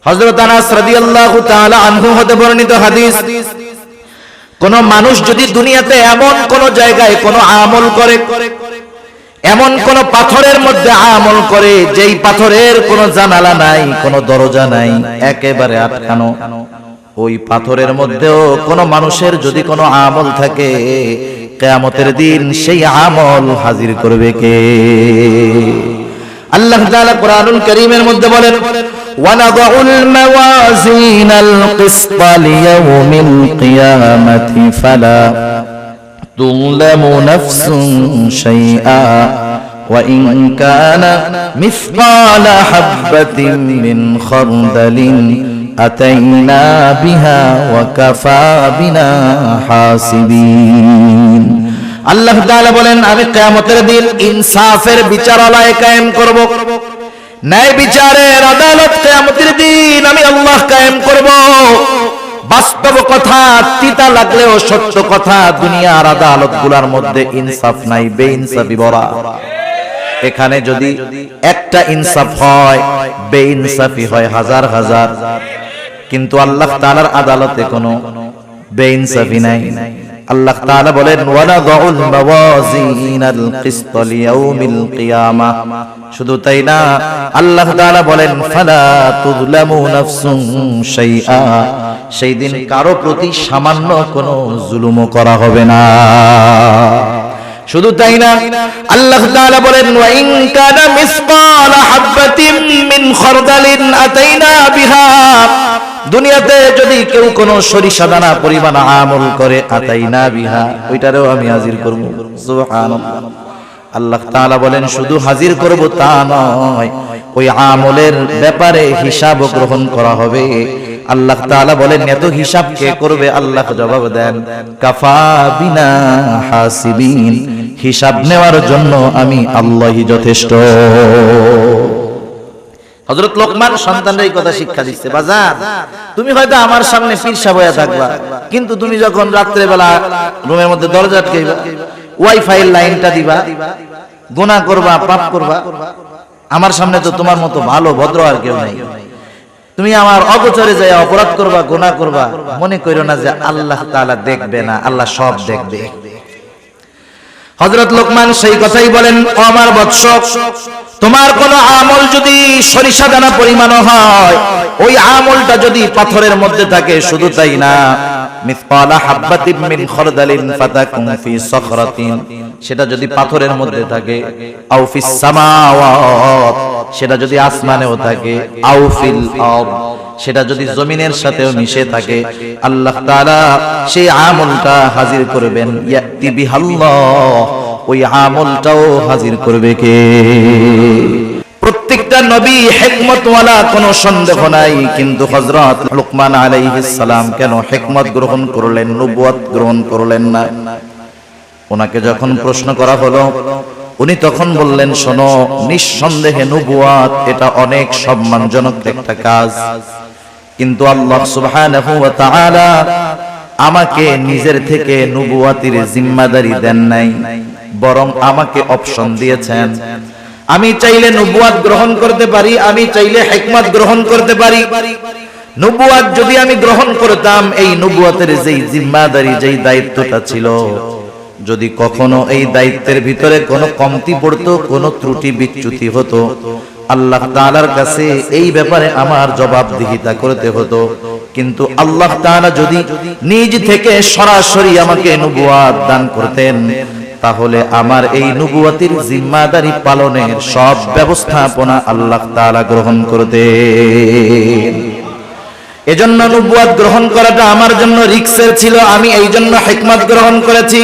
হযরত আনাস রাদিয়াল্লাহু তাআলা আনহু হতে বর্ণিত হাদিস, কোন মানুষ যদি দুনিয়াতে এমন কোন জায়গায় কোন আমল করে, এমন কোন পাথরের মধ্যে আমল করে যেই পাথরের কোন জানালা নাই, কোন দরজা নাই, একেবারে আটকানো, ওই পাথরের মধ্যেও কোন মানুষের যদি কোন আমল থাকে, কিয়ামতের দিন সেই আমল হাজির করবে কে? আল্লাহ তাআলা কোরআনুল কারীমের মধ্যে বলেন, ওয়ানাদাউল মাওয়াজিনাল কিসতা লিয়াউমিল কিয়ামাতি ফালা তুযলামু নাফসুন শাইআ ওয়া ইন কানা মিসকালা হাববাতিন মিন খারদালিন আতাইনা বিহা ওয়া কাফা বিনা হাসিবিন। আল্লাহ তাআলা বলেন, আমি কিয়ামতের দিন ইনসাফের বিচারালয় কায়েম করব, ন্যায় বিচারের আদালত কিয়ামতের দিন আমি আল্লাহ কায়েম করব। বাস্তব কথা, তিতা লাগলেও সত্য কথা, দুনিয়ার আদালতগুলোর মধ্যে ইনসাফ নাই, বেইনসাফি ভরা। এখানে যদি একটা ইনসাফ হয়, বেইনসাফি হয় হাজার হাজার, কিন্তু আল্লাহ তাআলার আদালতে কোনো বেইনসাফি নাই। আল্লাহ তাআলা বলেন, ওয়ানাদাউল মাওয়াজিনাল কিসতা লিয়াউমিল কিয়ামাহ। শুধু তাই না, আল্লাহ তাআলা বলেন, ফালা তুযলামু নাফসুন শাইআ। সেই দিন কারো প্রতি সামান্য কোনো জুলুমও করা হবে না। শুধু তাই না, আল্লাহ তাআলা বলেন, ওয়া ইন কানা মিসকালা হাববাতিন মিন খারদালিন আতাইনা বিহা। দুনিয়াতে যদি কেউ কোনো সরিষা দানা পরিমাণ আমল করে, আতাইনা বিহা, ওইটারও আমি হাজির করব। সুবহানাল্লাহ। আল্লাহ তাআলা বলেন, শুধু হাজির করব তা নয়, ওই আমলের ব্যাপারে হিসাব গ্রহণ করা হবে। আল্লাহ তাআলা বলেন, এত হিসাব কে করবে? আল্লাহ জবাব দেন, কাফা বিনা হাসিবিন। হিসাব নেওয়ার জন্য আমি আল্লাহই যথেষ্ট। হযরত লোকমান সন্তানদের এই কথা শিক্ষা দিচ্ছে, বাজার তুমি হয়তো আমার সামনে পীরসা বয়া থাকবা, কিন্তু তুমি যখন রাত্রে বেলা রুমের মধ্যে দরজা আটকাইবা, ওয়াইফাই লাইনটা দিবা, গুনাহ করবা, পাপ করবা, আমার সামনে তো তোমার মতো ভালো ভদ্র আর কেউ নাই। তুমি আমার অগোচরে যায় অপরাধ করবা, গুনাহ করবা, মনে করো না যে আল্লাহ তাআলা দেখবে না, আল্লাহ সব দেখবে। হযরত লোকমান সেই কথাই বলেন, ও আমার বৎস, তোমার কোন আমল যদি সরিষা দানা পরিমাণ হয়, ওই আমলটা যদি পাথরের মধ্যে থাকে, শুধু তাই না, মিসকালা হাববাতিন মিন খারদালিন ফাতাকুম ফি সাখরাতিন, সেটা যদি পাথরের মধ্যে থাকে, আও ফিস সামাওয়াত, সেটা যদি আসমানেও থাকে, আও ফিল আরদ, সেটা যদি জমিনের সাথেও মিশে থাকে, আল্লাহ তাআলা সেই আমলটা হাজির করবেন। ইয়াতি বিহাল্লাহ, ওই আমলটাও হাজির করবে কে? প্রত্যেকটা নবী হিকমতওয়ালা, কোনো সন্দেহ নাই, কিন্তু হযরত লুকমান আলাইহিস সালাম কেন হিকমত গ্রহণ করলেন, নবুয়ত গ্রহণ করলেন না? ওনাকে যখন প্রশ্ন করা হলো, উনি তখন বললেন, শোনো, নিঃসন্দেহে নবুয়ত এটা অনেক সম্মানজনক একটা কাজ, কিন্তু আল্লাহ সুবহানাহু ওয়া তাআলা আমাকে নিজের থেকে নবুয়তের জিম্মাদারি দেন নাই, বরং আমাকে অপশন দিয়েছেন। আমি চাইলে নবুয়ত গ্রহণ করতে পারি, আমি চাইলে হিকমত গ্রহণ করতে পারি। নবুয়ত যদি আমি গ্রহণ করতাম, এই নবুয়তের যেই জিম্মাদারি, যেই দায়িত্বটা ছিল, যদি কখনো এই দায়িত্বের ভিতরে কোনো কমতি পড়তো, কোনো ত্রুটি বিচ্যুতি হতো, আল্লাহ তাআলার কাছে এই ব্যাপারে আমার জবাবদিহিতা করতে হতো। কিন্তু আল্লাহ তাআলা যদি নিজ থেকে সরাসরি আমাকে নবুয়ত দান করতেন, তাহলে আমার এই নবুয়তের জিম্মাদারি পালনের সব ব্যবস্থাপনা আল্লাহ তাআলা গ্রহণ করতেন। এজন্য নবুয়ত গ্রহণ করাটা আমার জন্য রিস্কের ছিল, আমি এই জন্য হিকমত গ্রহণ করেছি।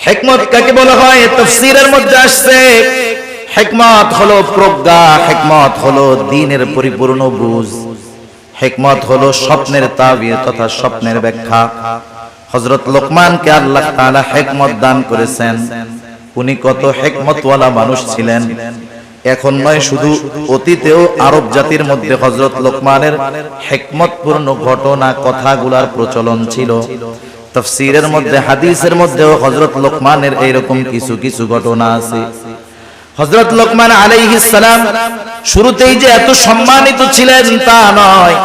হিকমত কাকে বলা হয়? তাফসীরের মধ্যে আসছে, হিকমত হলো প্রজ্ঞা, হিকমত হলো দ্বীনের পরিপূর্ণ বুঝ, হিকমত হলো স্বপ্নের তাবির তথা স্বপ্নের ব্যাখ্যা। হযরত লোকমানকে আল্লাহ তাআলা হিকমত দান করেছেন। উনি কত হিকমতওয়ালা মানুষ ছিলেন, এখন নয়, শুধু অতীতেও আরব জাতির মধ্যে হযরত লোকমানের হিকমতপূর্ণ ঘটনা কথাগুলার প্রচলন ছিল। তাফসীরের মধ্যে, হাদিসের মধ্যেও হযরত লোকমানের এইরকম কিছু কিছু ঘটনা আছে। হযরত লোকমান আলাইহিস সালাম শুরুতেই যে এত সম্মানিত ছিলেন তা নয়,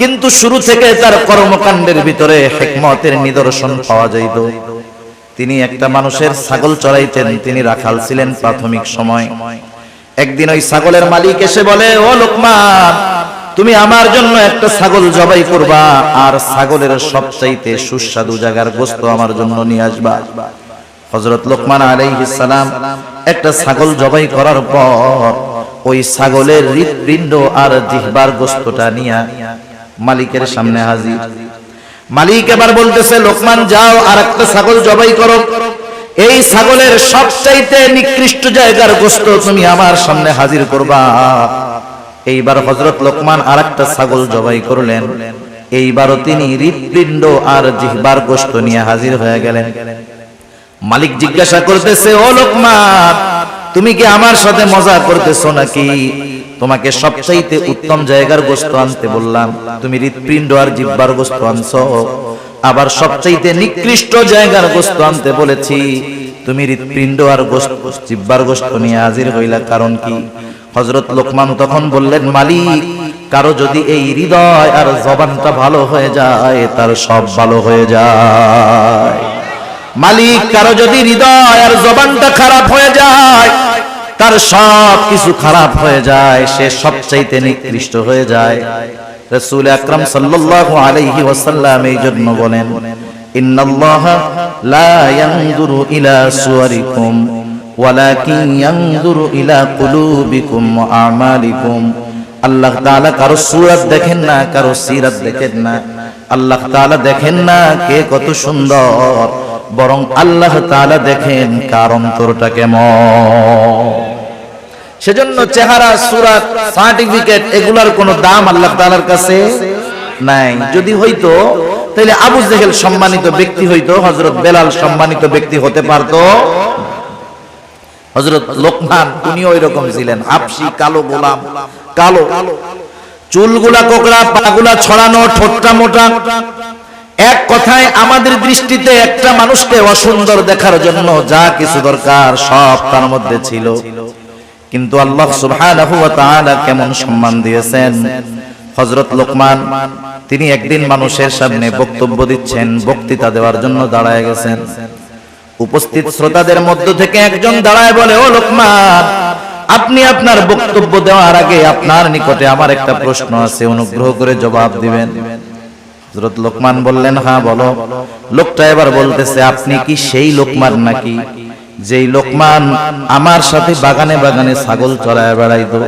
কিন্তু শুরু থেকে তার কর্মকাণ্ডের ভিতরে হিকমতের নিদর্শন পাওয়া যাইত। তিনি একটা মানুষের ছাগল চড়াইতেন, তিনি রাখাল ছিলেন প্রাথমিক সময়। একদিন ওই ছাগলের মালিক এসে বলে, ও লোকমান, তুমি আমার জন্য একটা ছাগল জবাই করবা, আর ছাগলের সবচাইতে সুস্বাদু জায়গার গোশত আমার জন্য নিয়ে আসবা। হযরত লোকমান আলাইহিস সালাম একটা ছাগল জবাই করার পর ওই ছাগলের হৃৎপিণ্ড আর জিহ্বার গোশতটা নিয়ে মালিকের সামনে হাজির। মালিক এবার বলতেছে, লোকমান যাও আর একটা ছাগল জবাই করো, এই ছাগলের সবচাইতে নিকৃষ্ট জায়গার গোশত তুমি আমার সামনে হাজির করবা। এইবার হযরত লোকমান আরেকটা ছাগল জবাই করলেন। এইবারও তিনি হৃৎপিণ্ড আর জিহ্বার গোশত নিয়ে হাজির হয়ে গেলেন। মালিক জিজ্ঞাসা করতেছে, ও লোকমান, তুমি কি আমার সাথে মজা করতেছো নাকি? তোমাকে সবচাইতে উত্তম জায়গার গোশত আনতে বললাম, তুমি হৃৎপিণ্ড আর জিহ্বার গোশত আনছো। আবার সবচাইতে নিকৃষ্ট জায়গার গোশত আনতে বলেছি, তুমি হৃৎপিণ্ড আর জিহ্বার গোশত নিয়ে হাজির হইলা, কারণ কি? হযরত লোকমান তখন বললেন, মালিক, কারো যদি এই হৃদয় আর জবানটা ভালো হয়ে যায়, তার সব ভালো হয়ে যায়। মালিক, কারো যদি হৃদয় আর জবানটা খারাপ হয়ে যায়, তার সব কিছু খারাপ হয়ে যায়, সে সবচাইতে নিকৃষ্ট হয়ে যায়। রাসূল আকরাম সাল্লাল্লাহু আলাইহি ওয়াসাল্লাম এই জন্য বলেন, ইন্নাল্লাহা লা ইয়ানজুরু ইলা সুওয়ারিকুম ওয়ালাকিন ইয়ানজুরু ইলা কুলুবিকুম ওয়া আমালিকুম। আল্লাহ তাআলা কারো সূরত দেখেন না, কারো সিরাত দেখেন না। আল্লাহ তাআলা দেখেন না কে কত সুন্দর, বরং আল্লাহ তাআলা দেখেন কার অন্তরটা কেমন। সেজন্য চেহারা, সূরত, সার্টিফিকেট এগুলার কোনো দাম আল্লাহ তাআলার কাছে নাই। যদি হইতো তাহলে আবু জেহেল সম্মানিত ব্যক্তি হইতো, হযরত বেলাল সম্মানিত ব্যক্তি হতে পারতো। হযরত লোকমান উনিও এরকম ছিলেন, হাবশী কালো গোলাম, কালো চুলগুলা কোকড়া, পাগুলা ছড়ানো, ঠোঁটটা মোটা। এক কথায় আমাদের দৃষ্টিতে একটা মানুষকে অসুন্দর দেখার জন্য যা কিছু দরকার সব তার মধ্যে ছিল। কিন্তু আল্লাহ সুবহানাহু ওয়া তাআলা কেমন সম্মান দিয়েছেন। হযরত লোকমান তিনি একদিন মানুষের সামনে বক্তব্য দিচ্ছেন, বক্তৃতা দেওয়ার জন্য দাঁড়ায় গেছেন। উপস্থিত শ্রোতাদের মধ্য থেকে একজন দাঁড়ায় বলে, ও লোকমান, আপনি আপনার বক্তব্য দেওয়ার আগে আপনার নিকটে আমার একটা প্রশ্ন আছে, অনুগ্রহ করে জবাব দিবেন। হযরত লোকমান বললেন, হ্যাঁ বলো। লোকটা এবার বলতেছে, আপনি কি সেই লোকমান নাকি যেই লোকমান আমার সাথে বাগানে বাগানে ছাগল চড়ায় বেড়াইতো?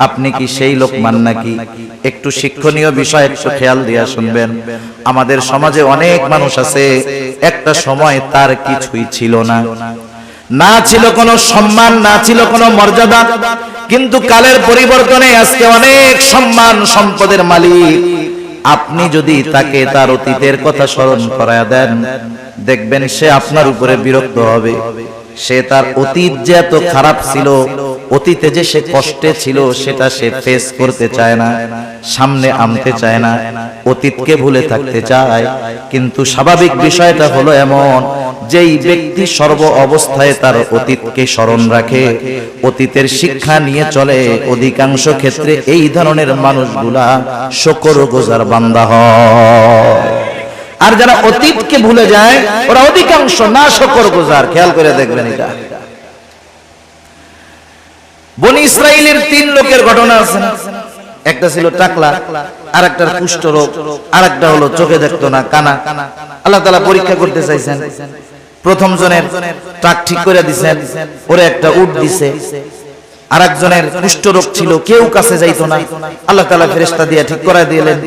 আপনি কি সেই লোকমান নাকি? একটু শিক্ষণীয় বিষয় একটু খেয়াল দিয়া শুনবেন। আমাদের সমাজে অনেক মানুষ আছে, একটা সময় তার কিছুই ছিল না, না ছিল কোনো সম্মান, না ছিল কোনো মর্যাদা, কিন্তু কালের পরিবর্তনে আজকে অনেক সম্মান সম্পদের মালিক। আপনি যদি তাকে তার অতীতের কথা স্মরণ করায়া দেন, দেখবেন সে আপনার উপরে বিরক্ত হবে। সে তার অতীত যে এত খারাপ ছিল, অতীতে যে সে কষ্টে ছিল, সেটা সে ফেস করতে চায় না, সামনে আনতে চায় না, অতীতকে ভুলে থাকতে চায়। কিন্তু স্বাভাবিক বিষয়টা হলো এমন, যেই ব্যক্তি সর্ব অবস্থায় তার অতীতকে স্মরণ রাখে, অতীতের শিক্ষা নিয়ে চলে, অধিকাংশ ক্ষেত্রে এই ধরনের মানুষগুলা শুকরগুজার বান্দা হয়। আর যারা অতীতকে ভুলে যায়, ওরা অধিকাংশ না শুকরগুজার। খেয়াল করে দেখবেন, এটা বনি ইসরাইলের 3 লোকের ঘটনা আছে। একটা ছিল টাকলা, আরেকটার কুষ্ঠ রোগ, আরেকটা হলো চোখে দেখতো না, কানা। আল্লাহ তাআলা পরীক্ষা করতে চাইছেন। প্রথম জনের টাক ঠিক করে দিয়েছেন, ওরে একটা উট দিছে। আরেকজনের কুষ্ঠ রোগ ছিল, কেউ কাছে যাইতো না, আল্লাহ তাআলা ফেরেশতা দিয়ে ঠিক করায় দিলেন।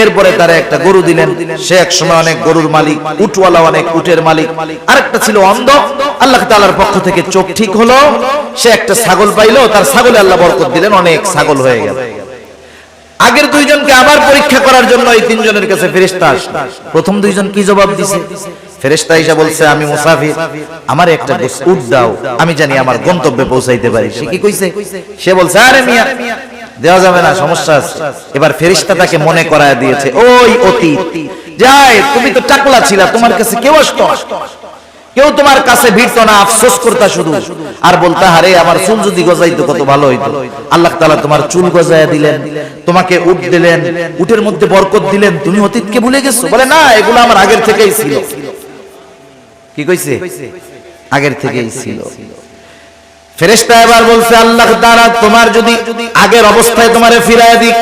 এরপরে তারা একটা গরু দিলেন, সে এক সময় অনেক গরুর মালিক, উটওয়ালা অনেক উটের মালিক। আরেকটা ছিল অন্ধ, আল্লাহ তাআলার পক্ষ থেকে চোখ ঠিক হলো, সে একটা ছাগল পাইলো, তার ছাগলে আল্লাহ বরকত দিলেন, অনেক ছাগল হয়ে গেল। আগের 2 জনকে আবার পরীক্ষা করার জন্য এই 3 জনের কাছে ফেরেশতা আসলো। প্রথম 2 জন কি জবাব দিছে? ফেরেশতা এসে বলছে, আমি মুসাফির, আমার একটা উট দাও, আমি জানি আমার গন্তব্যে পৌঁছাইতে পারি। সে কি কইছে? সে বলছে, আরে মিয়া, দেওয়া যাবে না, সমস্যা আছে। এবার ফেরেশতা তাকে মনে করায় দিয়েছে, ওই অতীত, যাই তুমি তো টাকলা ছিলা, তোমার কাছে কেউ আসতো। কেউ তোমার কাছে ভিড়তো না, আফসোস করতা শুধু আর বলতা আরে আমার চুল যদি গজাইতো কত ভালো হইতো। আল্লাহ তাআলা তোমার চুল গজায়া দিলেন, তোমাকে উট দিলেন, উটের মধ্যে বরকত দিলেন, তুমি অতীতকে ভুলে গেছো? বলে না, এগুলো আমার আগের থেকেই ছিল। কি কইছে? আগের থেকেই ছিল। ফেরেশতা এবার বলছে আল্লাহ তাআলা তোমার যদি আগের অবস্থায় তোমারে ফিরায় দিক,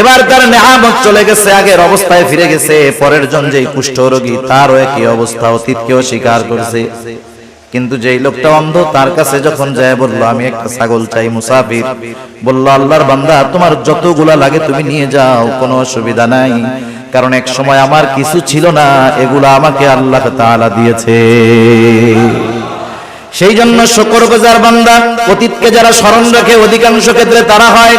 এবার তার নেয়ামত চলে গেছে, আগের অবস্থায় ফিরে গেছে। পরের জন যেই কুষ্ঠরোগী তারও একই অবস্থা, অতীতকেও স্বীকার করছে। কিন্তু যেই লোকটা অন্ধ তার কাছে যখন যায় বলল আমি একটা ছাগল চাই, মুসাফির বলল আল্লাহর বান্দা তোমার যতগুলা লাগে তুমি নিয়ে যাও, কোনো অসুবিধা নাই, কারণ এক সময় আমার কিছু ছিল না, এগুলা আমাকে আল্লাহ তাআলা দিয়েছে। সেই জন্য শুকরগুজার বান্দা, অতীতকে যারা স্মরণ রাখে অধিকাংশ ক্ষেত্রে তারা হয়।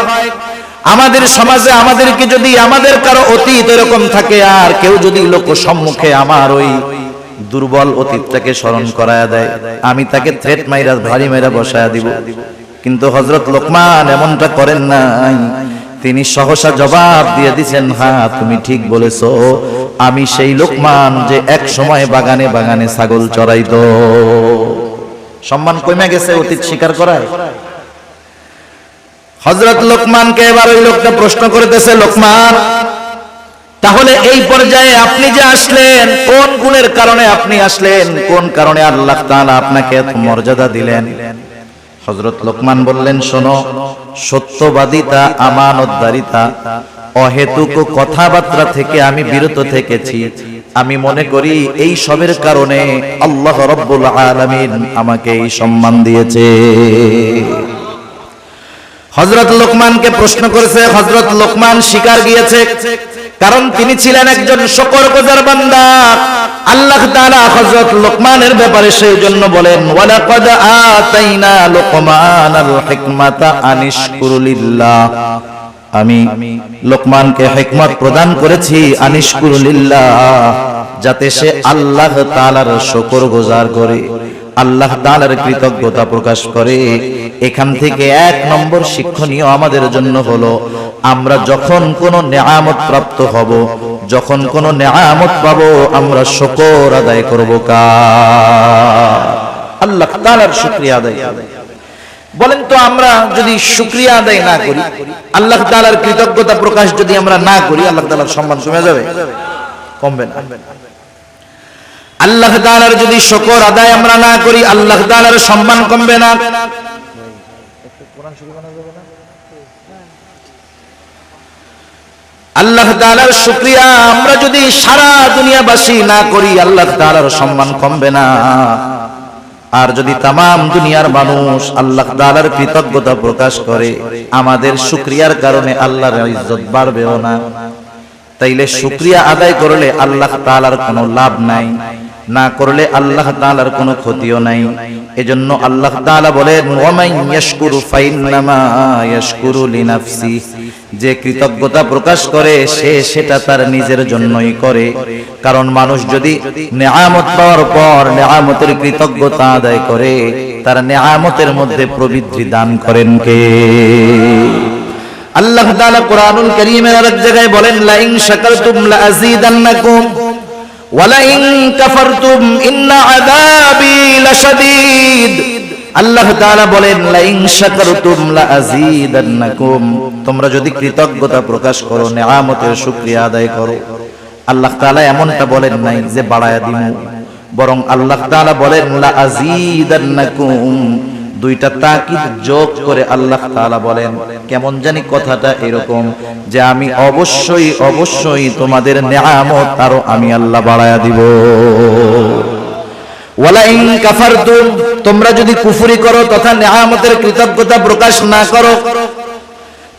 আমাদের সমাজে আমাদেরকে যদি আমাদের কারো অতীত এরকম থাকে আর কেউ যদি লোক সম্মুখে আমার ওই দুর্বল অতীতটাকে স্মরণ করায়া দেয়, আমি তাকে থ্রেট মাইরা ভারী মাইরা বসায়া দিব। কিন্তু হযরত লোকমান এমনটা করেন নাই, তিনি সহসা জবাব দিয়ে দিয়েছেন হ্যাঁ তুমি ঠিক বলেছো, আমি সেই লোকমান যে এক সময় বাগানে বাগানে ছাগল চড়াইতো। সম্মান কমে গেছে অতীত স্বীকার করায়। হযরত লোকমানকে এবার ওই লোকটা প্রশ্ন করতেছে, লোকমান তাহলে এই পর্যায়ে আপনি যে আসলেন কোন গুণের কারণে আপনি আসলেন, কোন কারণে আল্লাহ তাআলা আপনাকে এত মর্যাদা দিলেন? হযরত লোকমান বললেন শোনো, সত্যবাদিতা, আমানতদারিতা, অহেতুক কথাবার্তা থেকে আমি বিরত থেকেছি। আমি মনে করি এই সবের কারণে আল্লাহ রাব্বুল আলামিন আমাকে এই সম্মান দিয়েছে। হযরত লোকমানকে প্রশ্ন করেছে, হযরত লোকমান স্বীকার গিয়েছে, কারণ তিনি ছিলেন একজন শুকরগুজার বান্দা। আল্লাহ তাআলা হযরত লোকমানের ব্যাপারে সেই জন্য বলেন ওয়ালাকাদ আতাইনা লোকমানাল হিকমাতা আনিশকুরু লিল্লাহ, আমি লোকমানকে হিকমত প্রদান করেছি আনিশকুরু লিল্লাহ, যাতে সে আল্লাহ তাআলার শুকরগুজার করে, আল্লাহ তাআলার কৃতজ্ঞতা প্রকাশ করে। এখান থেকে এক নম্বর শিক্ষণীয় আমাদের জন্য হলো আমরা যখন কোনো নেয়ামত প্রাপ্ত হব, যখন কোনো নেয়ামত পাবো, আমরা শুকর আদায় করব কার? আল্লাহ তাআলার শুকরিয়া আদায়। বলেন তো আমরা যদি শুকরিয়া আদায় না করি, আল্লাহ তাআলার কৃতজ্ঞতা প্রকাশ যদি আমরা না করি, আল্লাহ তাআলার সম্মান কমে যাবে? কমবে না। আল্লাহ তাআলার যদি শুকর আদায় আমরা না করি, আল্লাহ তাআলার সম্মান কমবে না। আল্লাহ তাআলার শুকরিয়া আমরা যদি সারা দুনিয়াবাসী না করি, আল্লাহ তাআলার সম্মান কমবে না। আর যদি তামাম দুনিয়ার মানুষ আল্লাহ তাআলার কৃতজ্ঞতা প্রকাশ করে, আমাদের শুকরিয়ার কারণে আল্লাহর ইজ্জত বাড়বেও না। তাইলে শুকরিয়া আদায় করলে আল্লাহ তাআলার কোনো লাভ নাই, না করলে আল্লাহ তাআলার কোনো ক্ষতিও নাই। এজন্য আল্লাহ তাআলা বলেন ওয়ামান ইয়াশকুরু ফাইন্নামা ইয়াশকুরু লিনাফসি, যে কৃতজ্ঞতা প্রকাশ করে সে সেটা তার নিজের জন্যই করে। কারণ মানুষ যদি নেয়ামত পাওয়ার পর নেয়ামতের কৃতজ্ঞতা আদায় করে, তার নেয়ামতের মধ্যে প্রবৃদ্ধি দান করেন কে? আল্লাহ তাআলা কোরআনুল কারীমের আরেক জায়গায় বলেন লা ইন শাকারতুম লা আযীদান্নাকুম ওয়া লা ইন কাফারতুম ইন্না আযাবি লাশাদীদ। আল্লাহ তাআলা বলেন লা ইন শাকারতুম লা আযীদান্নাকুম, তোমরা যদি কৃতজ্ঞতা প্রকাশ করো, নেয়ামতের শুকরিয়া আদায় করো, আল্লাহ তাআলা এমনটা বলেন নাই যে বাড়ায়া দিমু, বরং আল্লাহ তাআলা বলেন লা আযীদান্নাকুম, দুইটা তাকিদ যোগ করে আল্লাহ তাআলা বলেন, কেমন জানি কথাটা এরকম যে আমি অবশ্যই অবশ্যই তোমাদের নেয়ামত আরো আমি আল্লাহ বাড়ায়া দিব। ওয়ালা ইন কাফারতুম, তোমরা যদি কুফরি করো তথা নেয়ামতের কৃতজ্ঞতা প্রকাশ না করো,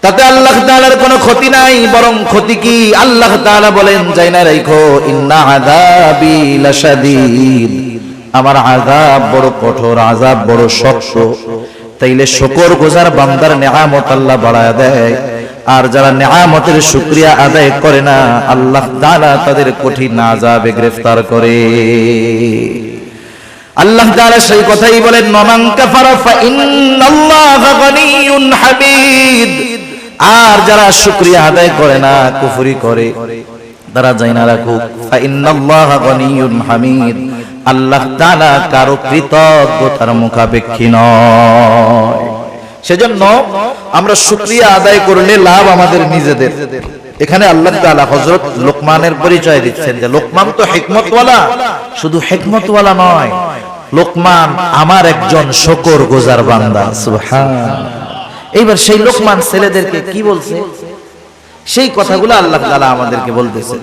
তাতে আল্লাহ তাআলার কোনো ক্ষতি নাই, বরং ক্ষতি কি? আল্লাহ তাআলা বলেন যাই না রাখো ইন্না আযাবি লাশাদীদ, আমার আযাব বড় কঠোর, আযাব বড় শক্ত। তাইলে শুকরগুজার বান্দার নেয়ামত আল্লাহ বাড়ায় দেয়, আর যারা নেয়ামতের শুকরিয়া আদায় করে না, আল্লাহ তাআলা তাদের কঠিন আযাবে গ্রেফতার করে। আল্লাহ তাআলা সেই কথাই বলেন মান কাফারা ফা ইন্নাল্লাহা গানিয়্যুন হামিদ, আর যারা শুকরিয়া আদায় করে না, কুফরি করে, তারা জানা রাখুক ফা ইন্নাল্লাহা গানিয়্যুন হামিদ, আল্লাহ তাআলা কারো কৃতজ্ঞতার মুখাপেক্ষী নয়। সেজন্য আমরা শুকরিয়া আদায় করলে লাভ আমাদের নিজেদের। এখানে আল্লাহ তাআলা হযরত লোকমানের পরিচয় দিচ্ছেন যে লোকমান তো হিকমতওয়ালা, শুধু হিকমতওয়ালা নয়, লোকমান আমার একজন শুকরগুজার বান্দা। সুবহানাল্লাহ। এইবার সেই লোকমান ছেলেদেরকে কি বলছে, সেই কথাগুলো আল্লাহ তাআলা আমাদেরকে বলতেছে।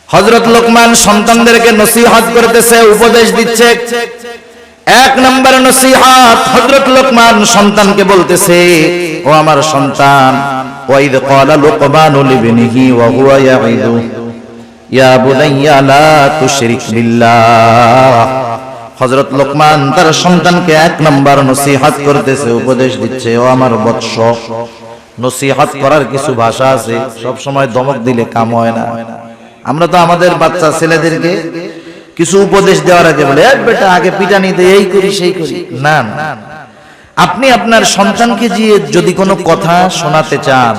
হযরত লোকমান সন্তানদেরকে নসিহত করতেছে, উপদেশ দিচ্ছে। এক নম্বর নসিহত, হযরত লোকমান সন্তানকে বলতেছে, ও আমার সন্তান, ওয়াইদ ক্বালা লুকমানু লিবনিহি ওয়া হুয়া ইয়াইদু ইয়া বুনাইয়া লা তুশরিক বিল্লাহ। হযরত লোকমান তার সন্তানকে এক নম্বর নসিহত করতেছে, উপদেশ দিচ্ছে, ও আমার বৎস। নসিহত করার কিছু ভাষা আছে, সব সময় ধমক দিলে কাম হয় না। আমরা তো আমাদের বাচ্চা ছেলেদেরকে কিছু উপদেশ দেওয়ার আগে বলে, বেটা আগে পিটানি দে, এই করি সেই করি। না, আপনি আপনার সন্তানকে যদি কোনো কথা শোনাতে চান,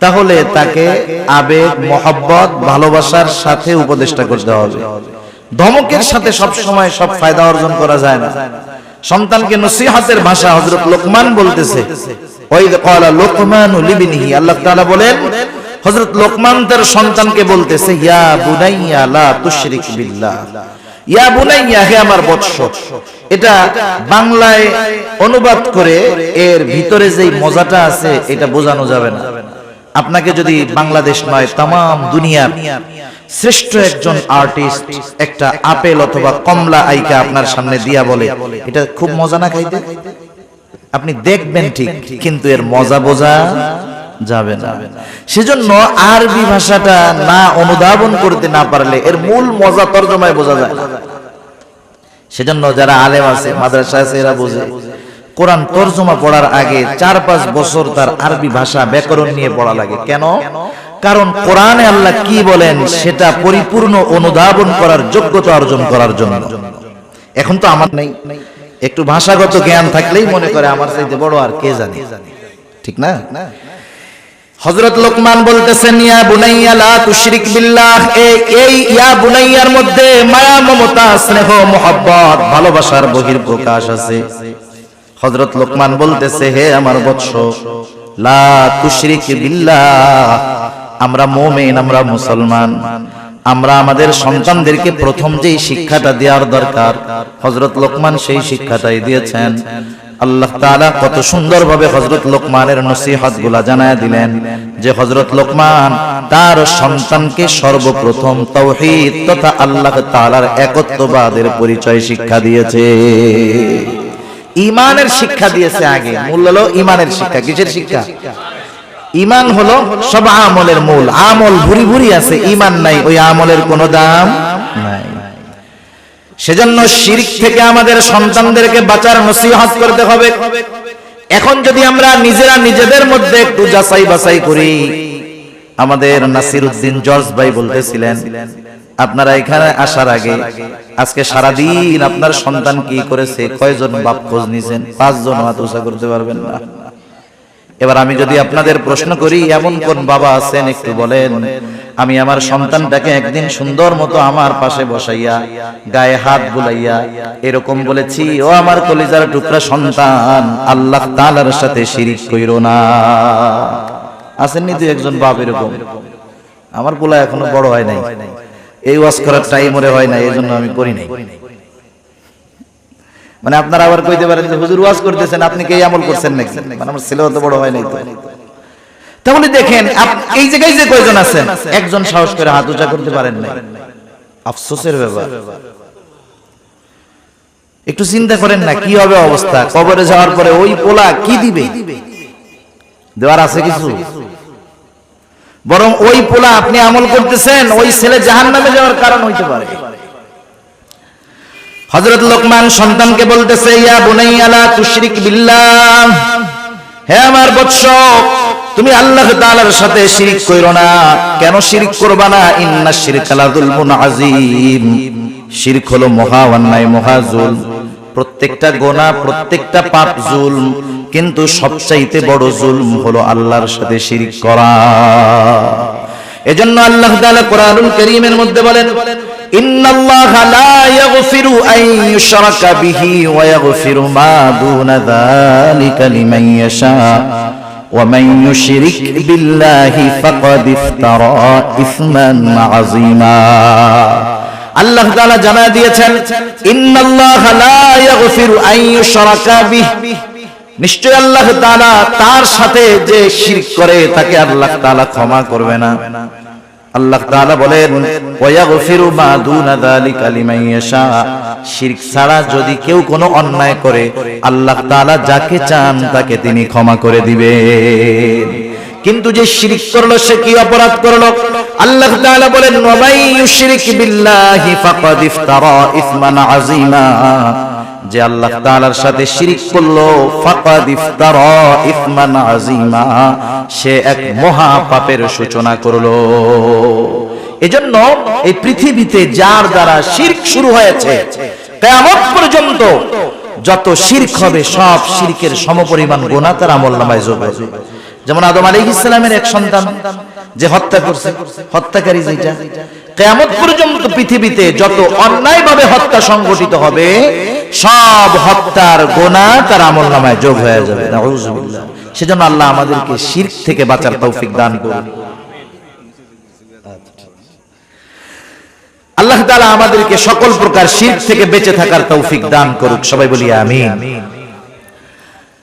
তাহলে তাকে আবেগ, মহব্বত, ভালোবাসার সাথে উপদেশটা করতে হবে। ধমকের সাথে সব সময় সব ফায়দা অর্জন করা যায় না। সন্তানকে নসিহতের ভাষা হযরত লোকমান বলতেছে, ওয়াইদ ক্বালা লুকমানু লিবনিহি। আল্লাহ তাআলা বলেন, হযরত লোকমান তার সন্তানকে বলতেছে, ইয়া বুনাইয়া লা তুশরিক বিল্লাহ। ইয়া বুনাইয়া, হে আমার বৎস। এটা বাংলায় অনুবাদ করে এর ভিতরে যেই মজাটা আছে এটা বোঝানো যাবে না। আপনাকে যদি বাংলাদেশ নয় তামাম দুনিয়ার শ্রেষ্ঠ একজন আর্টিস্ট একটা আপেল অথবা কমলা আইকা আপনার সামনে দিয়া বলে, এটা খুব মজা না খাইতে, আপনি দেখবেন ঠিক, কিন্তু এর মজা বোঝা যাবে না। সেজন্য আরবি ভাষাটা না অনুধাবন করতে না পারলে এর মূল মজা তরজমায় বোঝা যায় না। সেজন্য যারা আলেম আছে, মাদ্রাসা আছে, এরা বোঝে কোরআন তরজমা পড়ার আগে 4-5 বছর তার আরবি ভাষা ব্যাকরণ নিয়ে পড়া লাগে। কেন? কারণ কোরআনে আল্লাহ কি বলেন সেটা পরিপূর্ণ অনুধাবন করার যোগ্যতা অর্জন করার জন্য। এখন তো আমার নেই, একটু ভাষাগত জ্ঞান থাকলেই মনে করে আমার চাইতে বড় আর কে জানে, ঠিক না? হযরত লোকমান বলতেছেন, ইয়া বুনাইয়া লা তুশরিক বিল্লাহ। এই ইয়া বুনাইয়ার মধ্যে মায়া, মমতা, স্নেহ, মোহাব্বত, ভালোবাসার বহির্প্রকাশ আছে। হযরত লোকমান বলতেছে, হে আমার বৎস, লা তুশরিক বিল্লাহ। আমরা মুমিন, আমরা মুসলমান, আমরা আমাদের সন্তানদেরকে প্রথম যেই শিক্ষাটা দেওয়ার দরকার হযরত লোকমান সেই শিক্ষাটাই দিয়েছেন। আল্লাহ তাআলা কত সুন্দরভাবে হযরত লোকমানের নসিহতগুলো জানায়া দিলেন যে হযরত লোকমান তার সন্তানকে সর্বপ্রথম তাওহীদ তথা আল্লাহ তাআলার একত্ববাদের পরিচয় শিক্ষা দিয়েছে। ঈমানের শিক্ষা দিয়েছে আগে। মূল হলো ঈমানের শিক্ষা। কিসের শিক্ষা? ঈমান হলো সব আমলের মূল। আমল ভুরি ভুরি আছে, ঈমান নাই, ওই আমলের কোনো দাম নাই। সেজন্য শিরক থেকে আমাদের সন্তানদেরকে বাঁচার নসিহত করতে হবে। এখন যদি আমরা নিজেরা নিজেদের মধ্যে একটু যাচাই বাছাই করি, আমাদের নাসিরউদ্দিন জর্জ ভাই বলতেছিলেন, আপনারা এখানে আসার আগে আজকে সারাদিন আপনার সন্তান কি করেছে, কয়জন বাপ খোঁজ নিয়েছেন? 5 জন হাত উঁচা করতে পারবেন না। এবার আমি যদি আপনাদের প্রশ্ন করি, এমন কোন বাবা আছেন একটু বলেন, আমি আমার সন্তানটাকে একদিন সুন্দর মতো আমার পাশে বসাইয়া গায়ে হাত বুলাইয়া এরকম বলেছি, ও আমার কলিজার টুকরা সন্তান, আল্লাহ তাআলার সাথে শিরিক কইরো না? আসেননি তো একজন বাপ এরকম? আমার পোলা এখনো বড় হয় নাই, এই ওয়াজ করার টাইম ওরে হয় না, এইজন্য আমি করি নাই। মানে আপনারা আবার কইতে পারেন যে হুজুর ওয়াজ করতেছেন, আপনি কি এই আমল করছেন নাকি? মানে আমার ছেলে তো বড় হয় নাই তো। তাহলে দেখেন এই জায়গায় যে কয়জন আছেন, একজন সাহস করে হাত উঁচা করতে পারেন না। আফসোসের ব্যাপার। একটু চিন্তা করেন না কি হবে অবস্থা। কবরে যাওয়ার পরে ওই পোলা কি দিবে? দেওয়ার আছে কিছু? বরং ওই পোলা আপনি আমল করতেছেন, ওই ছেলে জাহান্নামে যাওয়ার কারণ হইতে পারে। হযরত লোকমান সন্তানকে বলতেছে, ইয়া বুনাইয়া লা তুশরিক বিল্লাহ। হে আমার বৎস, তুমি আল্লাহ তাআলার সাথে শিরক কইরো না। কেন শিরক করবা না? ইন্নাশ শিরকা লা যুলমুন আযীম। শিরক হলো মহা অন্যায়, মহা জুলম। প্রত্যেকটা গুনাহ, প্রত্যেকটা পাপ জুলম, কিন্তু সবচাইতে বড় জুলম হলো আল্লাহর সাথে শিরক করা। এজন্য আল্লাহ তাআলা কোরআনুল কারীমের মধ্যে বলেন, ইন্নাল্লাহা লা ইয়াগফিরু আন ইউশরাকা বিহি ওয়া ইয়াগফিরু মা দুনা যালিকা লিমান ইয়াশা ওয়া মান ইউশরিক বিল্লাহি ফাকাদ ইফতারা ইসমান আযীমা। আল্লাহ তাআলা জানায় দিয়েছেন, ইন্নাল্লাহা লা ইয়াগফিরু আন ইউশরাকা বিহি, নিশ্চয় আল্লাহ তাআলা তার সাথে যে শিরক করে তাকে আল্লাহ তাআলা ক্ষমা করবে না। আল্লাহ তাআলা বলেন, ওয়া ইয়াগফিরু মা দুনা যালিকা লিমান ইয়াশা, শিরক ছাড়া যদি কেউ কোনো অন্যায় করে আল্লাহ তাআলা যাকে চান তাকে তিনি ক্ষমা করে দিবেন। কিন্তু যে শিরক করলো সে কি অপরাধ করলো? আল্লাহ তাআলা বলেন, ওয়া মান ইউশরিক বিল্লাহি ফাকাদ ইফতারা ইসমান আযীমা, যে আল্লাহ তাআলার সাথে শিরক করলো ফাকাদ ইফতারা ইসমান আযীমা, সে এক মহা পাপের সূচনা করলো। এজন্য এই পৃথিবীতে যার দ্বারা শিরক শুরু হয়েছে কিয়ামত পর্যন্ত যত শিরক হবে সব শিরকের সমপরিমাণ গুনাহ তার আমলনামায় যোগ হবে। যেমন আদম আলাইহিস সালামের এক সন্তান যে হত্যা করছে, হত্যাকারী যেটা, কিয়ামত পর্যন্ত পৃথিবীতে যত অন্যায়ভাবে হত্যা সংগঠিত হবে সব হত্যার গুনাহ তার আমলনামায় যোগ হয়ে যাবে। নাউযুবিল্লাহ। সেজন্য আল্লাহ আমাদেরকে শিরক থেকে বাঁচার তৌফিক দান করুন। আল্লাহ তাআলা আমাদেরকে সকল প্রকার শিরক থেকে বেঁচে থাকার তৌফিক দান করুক, সবাই বলি আমিন।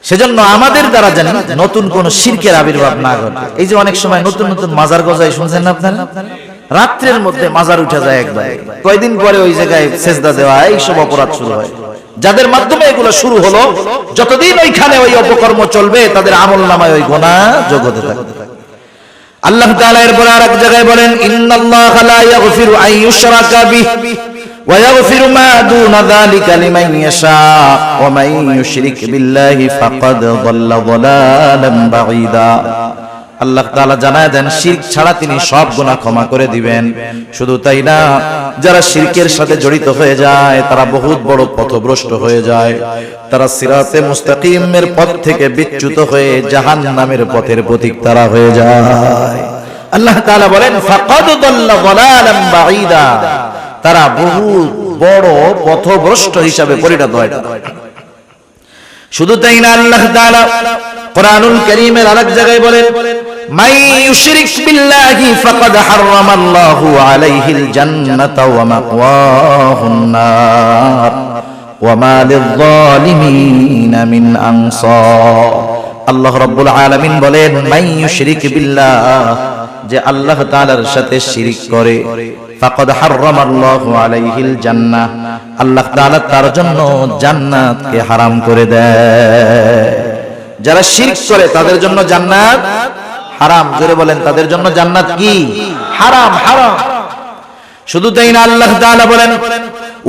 সেজন্য আমাদের দ্বারা জানি নতুন কোন শিরকের আবির্ভাব না ঘটে। এই যে অনেক সময় নতুন নতুন মাজার গজায় শুনছেন না আপনারা, রাত্রের মধ্যে মাজার উঠে যায় একবার, কয়দিন পরে ওই জায়গায় সেজদা দেওয়া, এই সব অপরাধ শুরু হয়। যাদের মাধ্যমে এগুলো শুরু হলো, যতদিন ওইখানে ওই অপকর্ম চলবে তাদের আমলনামায় ওই গুনাহ যোগ হতে থাকবে। আল্লাহ তাআলা এরপর আরেক জায়গায় বলেন, ইন্নাল্লাহা লা ইয়াগফিরু আন ইউশরাকা বিহি ওয়া ইয়াগফিরু মা দুনা যালিকা লিমান ইয়াশা ওয়া মান ইউশরিক বিল্লাহি ফাকাদ যাল্লা যালালান বাঈদা। আল্লাহ তাআলা জানায় দেন শিরক ছাড়া তিনি সব গুনাহ ক্ষমা করে দিবেন। শুধু তাই না, যারা শিরকের সাথে জড়িত হয়ে যায় তারা বহুত বড় পথভ্রষ্ট হয়ে যায়, তারা সিরাতে মুস্তাকিমের পথ থেকে বিচ্যুত হয়ে জাহান্নামের পথের পথিক তারা হয়ে যায়। আল্লাহ তাআলা বলেন, ফাকাদ যাল্লা যালালান বাঈদা, তারা বহুত বড় পথভ্রষ্ট হিসাবে পরিণত হয়। শুধু তাই না, আল্লাহ তাআলা কুরআনুল কারীমের আরেক জায়গায় বলেন, মান ইউশরিক বিল্লাহি ফাকাদ হারামাল্লাহু আলাইহিল জান্নাতা ওয়া মাওয়াহুন নার ওয়া মা লিয-যালিমিনা মিন আনসার। আল্লাহ রাব্বুল আলামিন বলেন, মান ইউশরিক বিল্লাহ, যে আল্লাহ তাআলার সাথে শিরক করে, ফাকাদ হারামাল্লাহু আলাইহিল জান্নাহ, আল্লাহ তাআলা তার জন্য জান্নাতকে হারাম করে দেয়। যারা শিরক করে তাদের জন্য জান্নাত হারাম। জোরে বলেন, তাদের জন্য জান্নাত কি? হারাম, হারাম। শুধু তাই না, আল্লাহ তাআলা বলেন,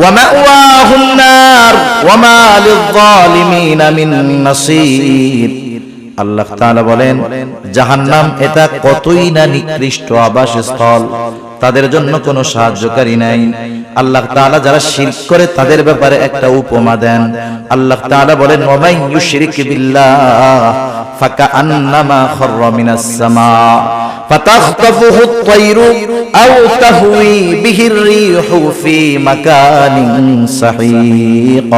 ওয়া মাওয়াহুন নার ওয়া মা লিয-যালিমিনা মিন নাসীর। আল্লাহ তাআলা বলেন, জাহান্নাম এটা কতই না নিকৃষ্ট আবাসস্থল, তাদের জন্য কোনো সাহায্যকারী নাই। আল্লাহ তাআলা যারা শিরক করে তাদের ব্যাপারে একটা উপমা দেন। আল্লাহ তাআলা বলেন, ওয়া মান ইউশরিক বিল্লাহ ফাকাআন্নামা খাররা মিনাস সামা ফাতাখতাফুহু আত-তায়রু আও তাহওয়ি বিহির রিহু ফি মাকানিন সাহিক।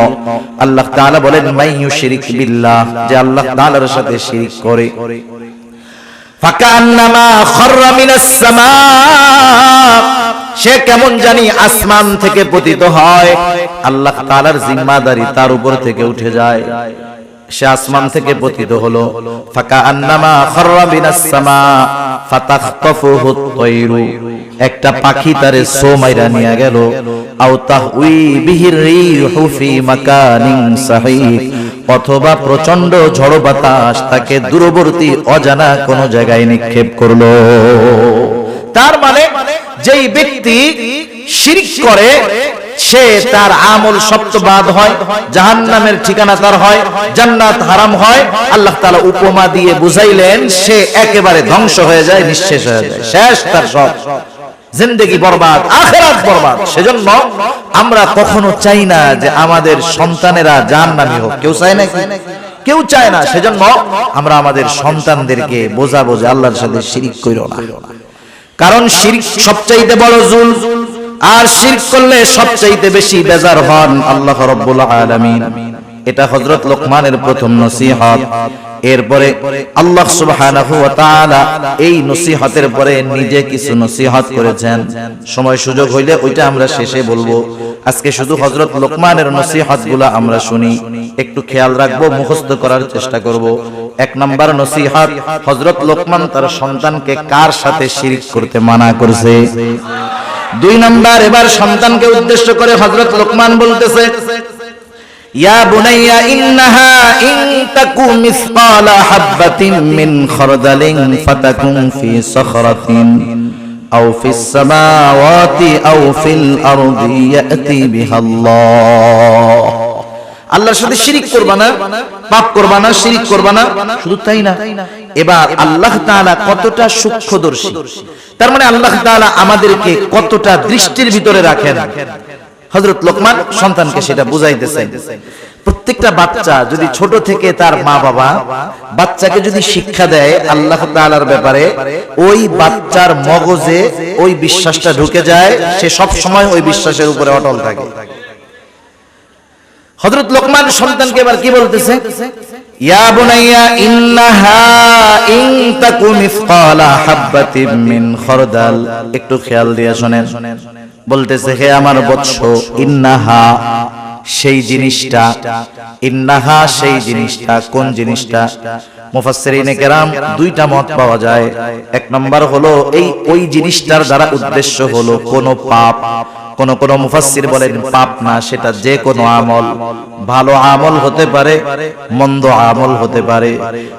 আল্লাহ তাআলা বলেন, মান ইউশরিক বিল্লাহ, যে আল্লাহ তাআলার সাথে শিরক করে, ফাকাআন্নামা খাররা মিনাস সামা, সে কেমন জানি আসমান থেকে পতিত হয়। আল্লাহ তাআলার জিম্মাদারি তার উপর থেকে উঠে যায়, সে আসমান থেকে পতিত হলো। ফাকাআন্নামা খাররা মিনাস সামা ফাতাখতাফুহু আত-তায়রু, একটা পাখি তারে সো মাইরা নিয়ে গেল। আও তাহউই বিহির রিহু ফি মাকানিন সাহিক, অথবা প্রচন্ড ঝড় বাতাস তাকে দূরবর্তী অজানা কোন জায়গায় নিক্ষেপ করলো। তার মানে যেই ব্যক্তি শিরক করে সে তার আমল সপ্তবাদ হয়, জাহান্নামের ঠিকানা তার হয়, জান্নাত হারাম হয়। আল্লাহ তাআলা উপমা দিয়ে বুঝাইলেন সে একেবারে ধ্বংস হয়ে যায়, নিঃশেষ হয়ে যায়, শেষ তার সব, জিন্দেগি বরবাদ, আখিরাত বরবাদ। সেজন্য আমরা কখনো চাই না যে আমাদের সন্তানেরা জাহান্নামী হোক, কেউ চায় না, কেউ চায় না। সেজন্য আমরা আমাদের সন্তানদেরকে বোঝাবো যে আল্লাহর সাথে শিরক কইরো না, কারণ শিরক সবচাইতে বড় জুলম। আর শিরক করলে সবচাইতে বেশি বেজার হন আল্লাহ রাব্বুল আলামিন। এটা হযরত লোকমানের প্রথম নসিহত। এরপরে আল্লাহ সুবহানাহু ওয়া তাআলা এই নসিহতের পরে নিজে কিছু নসিহত করেছেন। সময় সুযোগ হইলে ওইটা আমরা শেষে বলবো। আজকে শুধু হযরত লোকমানের নসিহতগুলো আমরা শুনি, একটু খেয়াল রাখবো, মুখস্থ করার চেষ্টা করব। এক নাম্বার নসিহত, হযরত লোকমান তার সন্তানকে কার সাথে শিরক করতে মানা করেছে। দুই নাম্বার, এবার সন্তানকে উদ্দেশ্য করে হযরত লোকমান বলতেছে, ইয়া বুনাইয়া ইন্নাহা ইন তাকু মিসকালা হাববাতিন মিন খারদালিন ফাতাকুন ফি সাখরাতিন আও ফিস সামাওয়াতি আও ফিল আরদি ইয়াতি বিহাল্লাহ। আল্লাহর সাথে শিরক করবা না, পাপ করবা না, শিরক করবা না। শুধু তাই না, এবার আল্লাহ তাআলা কতটা সূক্ষ্মদর্শী, তার মানে আল্লাহ তাআলা আমাদেরকে কতটা দৃষ্টির ভিতরে রাখেন। হযরত লোকমান সন্তানকে সেটা বুঝাইতেছেন। প্রত্যেকটা বাচ্চা যদি ছোট থেকে তার মা বাবা বাচ্চাকে যদি শিক্ষা দেয় আল্লাহ তাআলার ব্যাপারে, ওই বাচ্চার মগজে ওই বিশ্বাসটা ঢুকে যায়, সে সব সময় ওই বিশ্বাসের উপরে অটল থাকে। হযরত লোকমান সন্তানকে এবার কি বলতেছে, ইয়া বুনাইয়া ইন্নাহা ইন তাকু মিসকালা হাববাতিন মিন খারদাল। একটু খেয়াল দিয়ে শুনেন। বলতেছে, হে আমার বৎস, ইন্নাহা সেই জিনিসটা, ইন্নাহা সেই জিনিসটা, কোন জিনিসটা? মুফাসসিরিনে কেরাম দুইটা মত পাওয়া যায়। এক নম্বর হলো এই ওই জিনিসটার দ্বারা উদ্দেশ্য হলো কোন পাপ। কোন কোন মুফাসসির বলেন পাপ না, সেটা যে কোনো আমল, ভালো আমল হতে পারে, মন্দ আমল হতে পারে।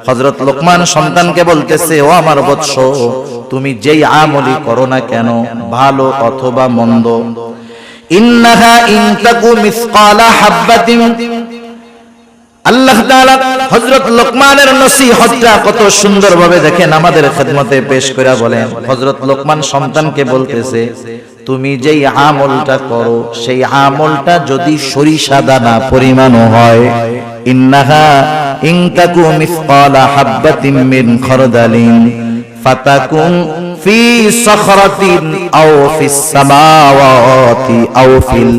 হযরত লোকমান সন্তানকে বলতেছে, ও আমার বৎস, তুমি যেই আমলই করো না কেন, ভালো অথবা মন্দ, ইন্নাহা ইন তাকু মিসকালা হাববাতিন। আল্লাহ তাআলা হযরত লোকমানের নসিহতটা কত সুন্দরভাবে দেখেন আমাদের খেদমতে পেশ করে বলেন। হযরত লোকমান সন্তানকে বলতেছে, তুমি যেই আমলটা করো সেই আমলটা যদি সরিষা দানা পরিমাণও হয়, ইন্নাহা ইন তাকু মিসকালা হাববাতিন মিন খারদালিন ফাতাকুন ফি সাখরাতিন আও ফিস সামাওয়াতি আও ফিল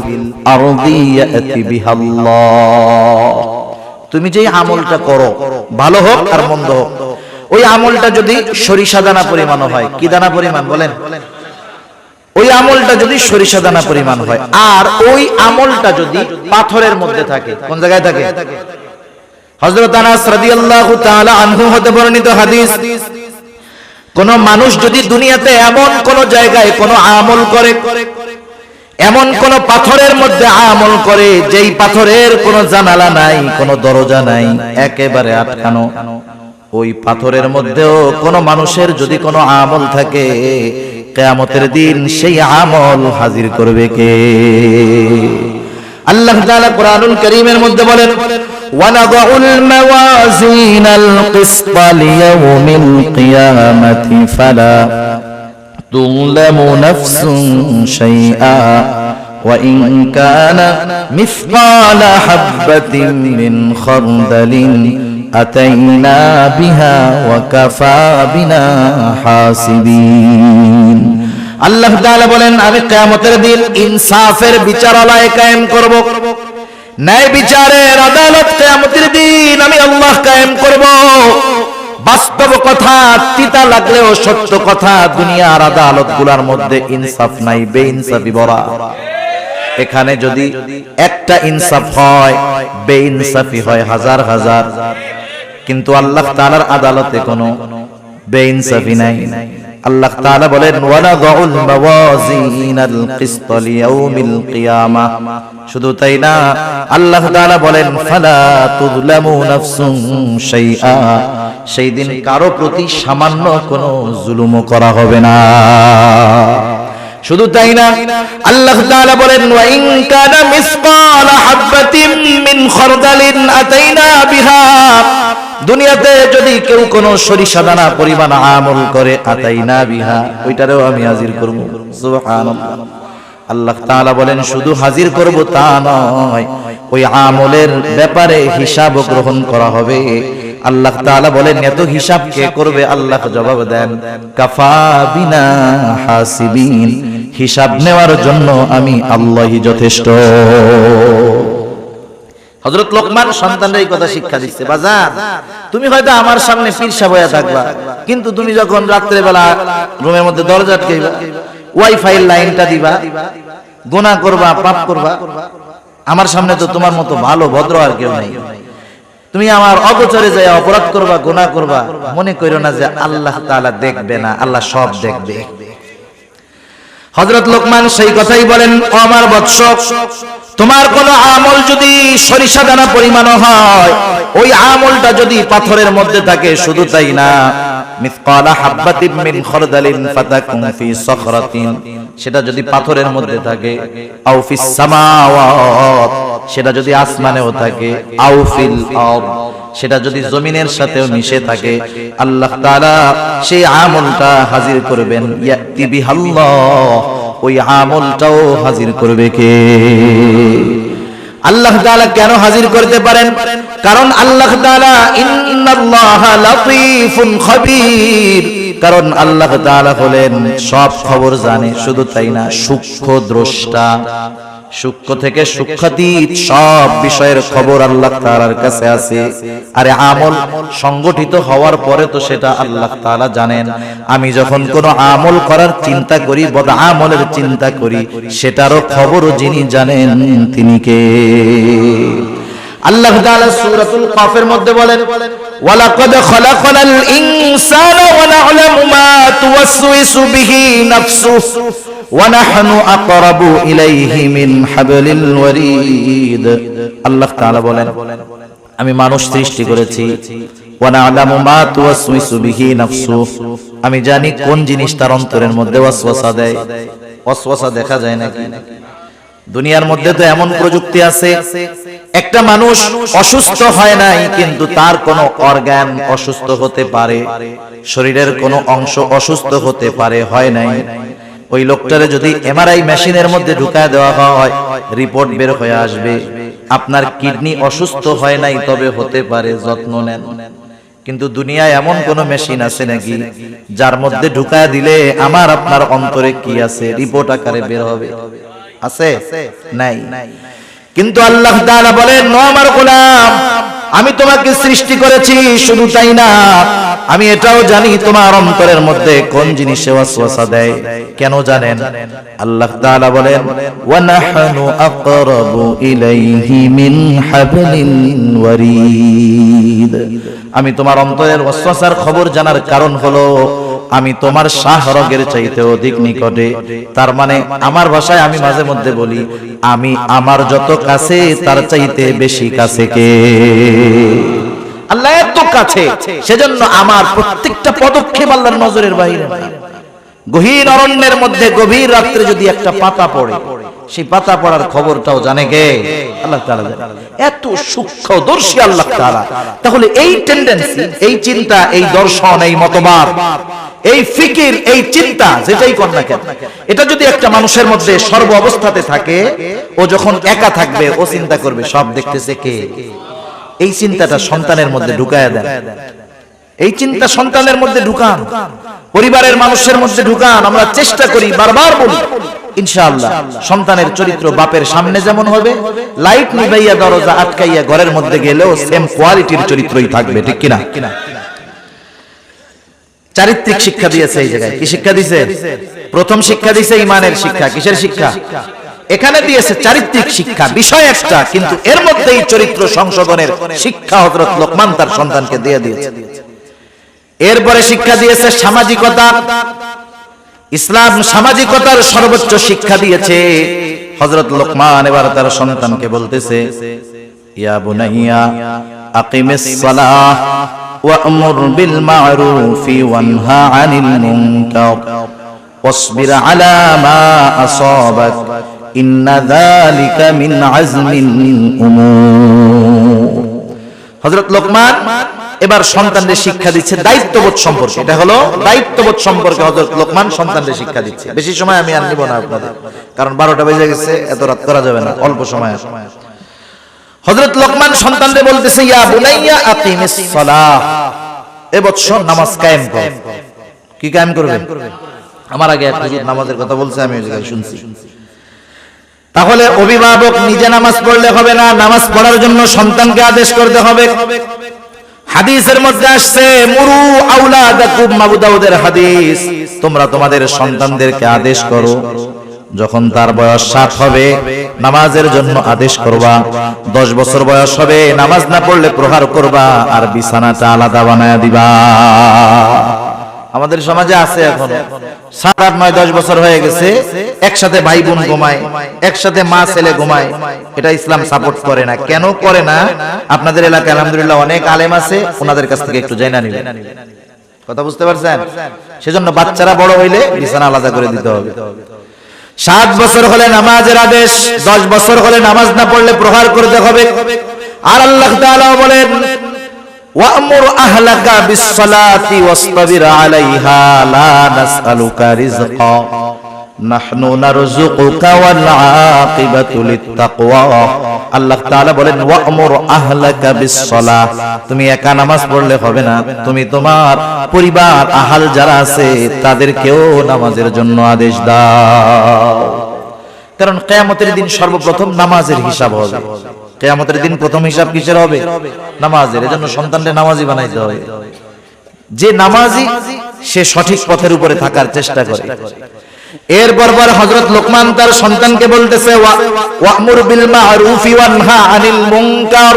আরদি ইয়াতি বিহাল্লাহ। তুমি যেই আমলটা করো, ভালো হোক আর মন্দ হোক, ওই আমলটা যদি সরিষা দানা পরিমাণ হয়, কি দানা পরিমাণ বলেন? ওই আমলটা যদি সরিষা দানা পরিমাণ হয়, আর ওই আমলটা যদি পাথরের মধ্যে থাকে, কোন জায়গায় থাকে? হযরত আনাস রাদিয়াল্লাহু তাআলা আনহু হতে বর্ণিত হাদিস, কোন মানুষ যদি দুনিয়াতে এমন কোন জায়গায় কোন আমল করে, এমন কোন পাথরের মধ্যে আমল করে যেই পাথরের কোন জানালা নাই, কোন দরজা নাই, একেবারে আটকানো, ওই পাথরের মধ্যেও কোন মানুষের যদি কোন আমল থাকে, কিয়ামতের দিন সেই আমল হাজির করবে কে? আল্লাহ তাআলা কোরআনুল কারীমের মধ্যে বলেন, ওয়ানাদাউল মাওয়াজিনাল কিসতা লিয়াউমিল কিয়ামাতি ফালা তুযলামু নাফসুন শাইআ ওয়া ইন কানা মিসকালা হাববাতিন মিন খারদালিন আতাইনা বিহা ওয়া কাফা বিনা হাসিবিন। আল্লাহ তাআলা বলেন, আমি কিয়ামতের দিন ইনসাফের বিচারালয় কায়েম করব, ন্যায় বিচারের আদালত কিয়ামতের দিন আমি আল্লাহ কায়েম করব। বাস্তব কথা, তিতা লাগলেও সত্য কথা, দুনিয়ার আদালতগুলোর মধ্যে ইনসাফ নাই, বেইনসাফি ভরা। এখানে যদি একটা ইনসাফ হয়, বেইনসাফি হয় হাজার হাজার, কিন্তু আল্লাহ তাআলার আদালতে কোনো বেইনসাফি নাই। আল্লাহ তাআলা বলেন, ওয়ানাদাউল মাওয়াজিনাল কিসতা লিয়াউমিল কিয়ামাহ। শুধু তাই না, আল্লাহ তাআলা বলেন, ফালা তুযলামু নাফসুন শাইআ। সেই দিন কারো প্রতি সামান্য কোনো জুলুম করা হবে না। শুধু তাই না, আল্লাহ তাআলা বলেন, ওয়া ইন কানা মিসকালা হাববাতিন মিন খারদালিন আতাইনা বিহা। দুনিয়াতে যদি কেউ কোনো সরিষা দানা পরিমাণ আমল করে, আতাইনা বিহা, ওইটারেও আমি হাজির করব। সুবহানাল্লাহ। আল্লাহ তাআলা বলেন, শুধু হাজির করব তা নয়, ওই আমলের ব্যাপারে হিসাব গ্রহণ করা হবে। আল্লাহ তাআলা বলেন, এত হিসাব কে করবে? আল্লাহ জবাব দেন, কাফা বিনা হাসিবিন। হিসাব নেওয়ার জন্য আমি আল্লাহই যথেষ্ট। হযরত লোকমান সন্তানদের এই কথা শিক্ষা দিচ্ছে, বাজার তুমি হয়তো আমার সামনে পীরসা বয়া থাকবা, কিন্তু তুমি যখন রাত্রে বেলা রুমের মধ্যে দরজা আটকাইবা, ওয়াইফাই লাইনটা দিবা, গুনাহ করবা, পাপ করবা, আমার সামনে তো তোমার মতো ভালো ভদ্র আর কেউ নাই। তুমি আমার অগোচরে যায় অপরাধ করবা, গুনাহ করবা, মনে করো না যে আল্লাহ তাআলা দেখবে না, আল্লাহ সব দেখবে। হযরত লোকমান সেই কথাই বলেন, ও আমার বৎস, তোমার কোন আমল যদি সরিষা দানা পরিমাণ হয়, ওই আমলটা যদি পাথরের মধ্যে থাকে, শুধু তাই না, মিসকালা হাববাতিন মিন খারদালিন ফাতাকুন ফি সখরাতিন, সেটা যদি পাথরের মধ্যে থাকে, আও ফিস সামাওয়াত, সেটা যদি আসমানেও থাকে, আও ফিল আরদ, সেটা যদি জমিনের সাথেও মিশে থাকে, আল্লাহ তাআলা সেই আমলটা হাজির করবেন। ইয়াতি বিহাল্লাহ, ওই আমলটাও হাজির করবে কে? আল্লাহ তাআলা কেন হাজির করতে পারেন? কারণ আল্লাহ তাআলা ইন্নাল্লাহা লাতীফুন খাবীর, কারণ আল্লাহ তাআলা হলেন সব খবর জানে, শুধু তাই না, সূক্ষ্ম দ্রষ্টা। সূক্ষ্ম থেকে সূক্ষ্মাতীত সব বিষয়ের খবর আল্লাহ তাআলার কাছে আছে। আরে আমল সংগঠিত হওয়ার পরে তো সেটা আল্লাহ তাআলা জানেন। আমি যখন কোনো আমল করার চিন্তা করি, বদ আমলের চিন্তা করি, সেটারও খবরও যিনি জানেন তিনি কে? আল্লাহ তাআলা সূরাতুল কাফের মধ্যে বলেন, ওয়ালাকাদ খালাকনাল ইনসানা ওয়া না'লামু মা তুওয়াসওয়িসু বিহি নাফসুহু ওয়া নাহনু আকরাবু ইলাইহি মিন হাবলিল ওয়ারিদ। আল্লাহ তাআলা বলেন, আমি মানুষ সৃষ্টি করেছি, ওয়া না'লামু মা তুওয়াসওয়িসু বিহি নাফসুহু, আমি জানি কোন জিনিস তার অন্তরের মধ্যে ওয়াসওয়াসা দেয়। ওয়াসওয়াসা দেখা যায় নাকি? দুনিয়ার মধ্যে তো এমন প্রযুক্তি আছে, একটা মানুষ অসুস্থ হয় নাই, কিন্তু তার কোনো অর্গান অসুস্থ হতে পারে, শরীরের কোনো অংশ অসুস্থ হতে পারে, হয় নাই। ওই লোকটারে যদি এমআরআই মেশিনের মধ্যে ঢুকায় দেওয়া হয়, রিপোর্ট বের হয়ে আসবে, আপনার কিডনি অসুস্থ হয় নাই, তবে হতে পারে, যত্ন নেন। কিন্তু দুনিয়ায় এমন কোন মেশিন আছে নাকি যার মধ্যে ঢুকায় দিলে আমার আপনার অন্তরে কি আছে রিপোর্ট আকারে বের হবে? আছে? নাই। কিন্তু আল্লাহ তাআলা বলেন, ও আমার গোলাম, আমি তোমাকে সৃষ্টি করেছি, শুধু তাই না, আমি এটাও জানি তোমার অন্তরের মধ্যে কোন জিনিসে ওয়াসওয়াসা দেয়। কেন জানেন? আল্লাহ তাআলা বলেন, ওয়া নাহনু আকরাবু ইলাইহি মিন হাবলিল ওয়ারিদ। আমি তোমার অন্তরের ওয়াসওয়াসার খবর জানার কারণ হলো আমি তোমার শাহরগের চাইতে অধিক নিকটে। তার মানে আমার ভাষায় আমি মাঝে মধ্যে বলি, আমি আমার যত কাছে তার চাইতে বেশি কাছে কে? আল্লাহ এত কাছে, সেজন্য আমার প্রত্যেকটা পদক্ষেপ আল্লাহর নজরের বাইরে না। গহীন অরণ্যের মধ্যে গভীর রাত্রে যদি একটা পাতা পড়ে, সেই পাতা পড়ার খবরটাও জানে কে? আল্লাহ তাআলা জানে। এত সূক্ষ্মদর্শী আল্লাহ তাআলা। তাহলে এই টেন্ডেন্সি, এই চিন্তা, এই দর্শন, এই মতবাদ, এই ফিকির, এই চিন্তা, যেটাই কর না কেন, এটা যদি একটা মানুষের মধ্যে সর্ব অবস্থাতে থাকে, ও যখন একা থাকবে ও চিন্তা করবে সব দেখতেছে কে? এই চিন্তাটা সন্তানের মধ্যে ঢুকায়া দেন। এই চিন্তা সন্তানের মধ্যে ঢুকান, পরিবারের মানুষের মধ্যে ঢুকান। আমরা চেষ্টা করি, বারবার বলি, ইনশাআল্লাহ সন্তানের চরিত্র বাপের সামনে যেমন হবে, লাইট নিভাইয়া দরজা আটকাইয়া ঘরের মধ্যে গেলেও সেম কোয়ালিটির চরিত্রই থাকবে, ঠিক কিনা? চারিত্রিক শিক্ষা দিয়েছে এই জায়গায়। কি শিক্ষা দিয়েছে? প্রথম শিক্ষা দিয়েছে ঈমানের শিক্ষা। কিসের শিক্ষা? এখানে দিয়েছে চারিত্রিক শিক্ষা, বিষয় একটা, কিন্তু এর মধ্যেই চরিত্র সংশোধনের শিক্ষা হযরত লোকমান তার সন্তানকে দিয়ে দিয়েছে। এরপরে শিক্ষা দিয়েছে সামাজিকতা। ইসলাম সামাজিকতার সর্বোচ্চ শিক্ষা দিয়েছে। হযরত লোকমান এবার তার সন্তানকে বলতেছে, ইয়া বুনাইয়া আকিমিস সালাহ ওয়া'মুর বিল মা'রুফি ওয়ানহা আনিল মুনকার ওয়াসবির আলা মা আসাবাক ইন্না যালিকা মিন আজমিল উমুর। হযরত লোকমান এবার সন্তানদের শিক্ষা দিচ্ছে দায়িত্ববোধ সম্পর্কে। এটা হলো দায়িত্ববোধ সম্পর্কে হযরত লোকমান সন্তানদের শিক্ষা দিচ্ছে। বেশি সময় আমি আর নিব না আপনাদের, কারণ 12টা বেজে গেছে, এত রাত করা যাবে না, অল্প সময় আছে। হযরত লোকমান সন্তানদের বলতেছে, ইয়া বুনাইয়া আকিমিস সালাহ, এ বৎস নামাজ কায়েম কর। কি কায়েম করবে? আমার আগে এক হুজুর নামাজের কথা বলছে, আমি ওই জায়গায় শুনছি। তাহলে অভিভাবক নিজে নামাজ পড়লে হবে না, নামাজ পড়ার জন্য সন্তানকে আদেশ করতে হবে। হাদিসের মধ্যে আসছে মুরু আওলাদাকুম, আবু দাউদের হাদিস, তোমরা তোমাদের সন্তানদেরকে আদেশ করো যখন তার বয়স 7 হবে নামাজের জন্য আদেশ করবা, 10 বছর বয়স হবে নামাজ না পড়লে প্রহার করবা, আর বিছানাটা আলাদা বানায়া দিবা। আমাদের সমাজে আছে এখন 7, 8, 9, 10 বছর হয়ে গেছে, একসাথে ভাই বোন ঘুমায়, একসাথে মা ছেলে ঘুমায়। এটা ইসলাম সাপোর্ট করে না। কেন করে না? আপনাদের এলাকায় আলহামদুলিল্লাহ অনেক আলেম আছে, ওনাদের কাছ থেকে একটু জেনে নিবেন। কথা বুঝতে পারছেন? সেজন্য বাচ্চারা বড় হইলে বিছানা আলাদা করে দিতে হবে। 7 বছর হলে নামাজের আদেশ, 10 বছর হলে নামাজ না পড়লে প্রহার করতে হবে। আর আল্লাহ তাআলা বলেন ওয়া'মুর আহলাকা বিস-সালাতি ওয়াসতাবির আলাইহা লা নাসআলুকা রিজকা নাহনু নারযুকুকা ওয়াল আকিবাতু লিত-তাকওয়া। আল্লাহ তাআলা বলেন ওয়া'মুর আহলাকা বিস-সালাহ, তুমি একা নামাজ পড়লে হবে না, তুমি তোমার পরিবার আহাল যারা আছে তাদেরকেও নামাজের জন্য আদেশ দাও। কারণ কিয়ামতের দিন সর্বপ্রথম নামাজের হিসাব হবে। কিয়ামতের দিন প্রথম হিসাব কিসের হবে? নামাজের। এজন্য সন্তানকে নামাজি বানাইতে হবে। যে নামাজি সে সঠিক পথের উপরে থাকার চেষ্টা করে। এরপর হযরত লোকমান তার সন্তানকে বলতেছে ওয়া'মুর বিল মা'রুফি ওয়ানহা আনিল মুনকার,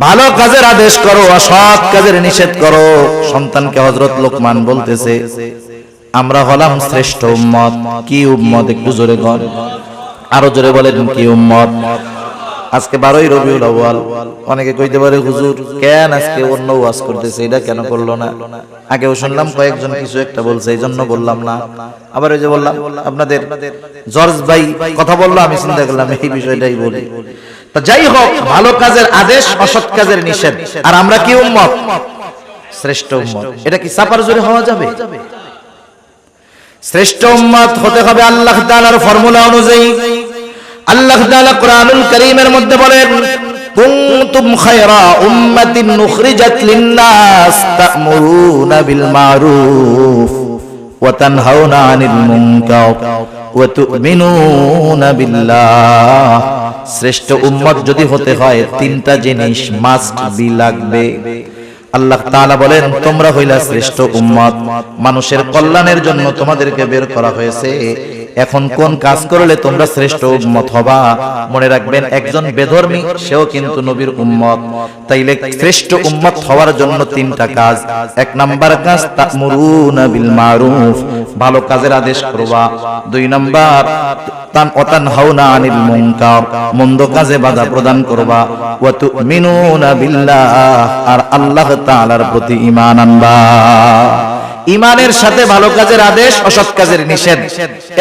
ভালো কাজের আদেশ করো, অসৎ কাজের নিষেধ করো। সন্তানকে হযরত লোকমান বলতেছে আমরা হলাম শ্রেষ্ঠ উম্মত। কি উম্মত? একটু জোরে বল, আরো জোরে বলেন কি উম্মত? আজকে 12ই রবিউল আউয়াল। অনেকে কইতে পারে হুজুর কেন আজকে অন্য ওয়াজ করতেছে, এটা কেন করলো না? আগেও শুনলাম কয়েকজন কিছু একটা বলছে, এইজন্য বললাম না। আবার ওই যে বললাম আপনাদের জর্জ ভাই কথা বললো, আমি চিন্তা করলাম এই বিষয়টাই বলি। তা যাই হোক, ভালো কাজের আদেশ, অসৎ কাজের নিষেধ। আর আমরা কি উম্মত? শ্রেষ্ঠ উম্মত। এটা কি চাপার জোরে হওয়া যাবে? শ্রেষ্ঠ উম্মত হতে হবে আল্লাহ তাআলার ফর্মুলা অনুযায়ী। আল্লাহ তাআলা কোরআনুল কারীমের মধ্যে বলেন কুনতুম খায়রা উম্মাতিন নুখরিজাত লিন-নাস তা'মুরুনা বিল মা'রুফ ওয়া তানহাউনা আনিল মুনকার ওয়া তু'মিনুনা বিল্লাহ। শ্রেষ্ঠ উম্মত যদি হতে হয় 3টা জিনিস মাস্ট বি লাগবে। আল্লাহ তাআলা বলেন তোমরা হইলা শ্রেষ্ঠ উম্মত, মানুষের কল্যাণের জন্য তোমাদেরকে বের করা হয়েছে। এখন কোন কাজ করলে তোমরা শ্রেষ্ঠ উম্মত হবা? মনে রাখবেন একজন বেধর্মী সেও কিন্তু নবীর উম্মত। তাইলে শ্রেষ্ঠ উম্মত হওয়ার জন্য 3টা কাজ। 1 নাম্বার কাজ তা'মুরুনা বিল মা'রুফ, ভালো কাজের আদেশ করবা। 2 নাম্বার তানহাউনা আনিল মুনকার, মন্দ কাজে বাধা প্রদান করবা। ওয়া তু'মিনুনা বিল্লাহ, আর আল্লাহ তাআলার প্রতি ঈমান আনবা। ঈমানের সাথে ভালো কাজের আদেশ, অসৎ কাজের নিষেধ,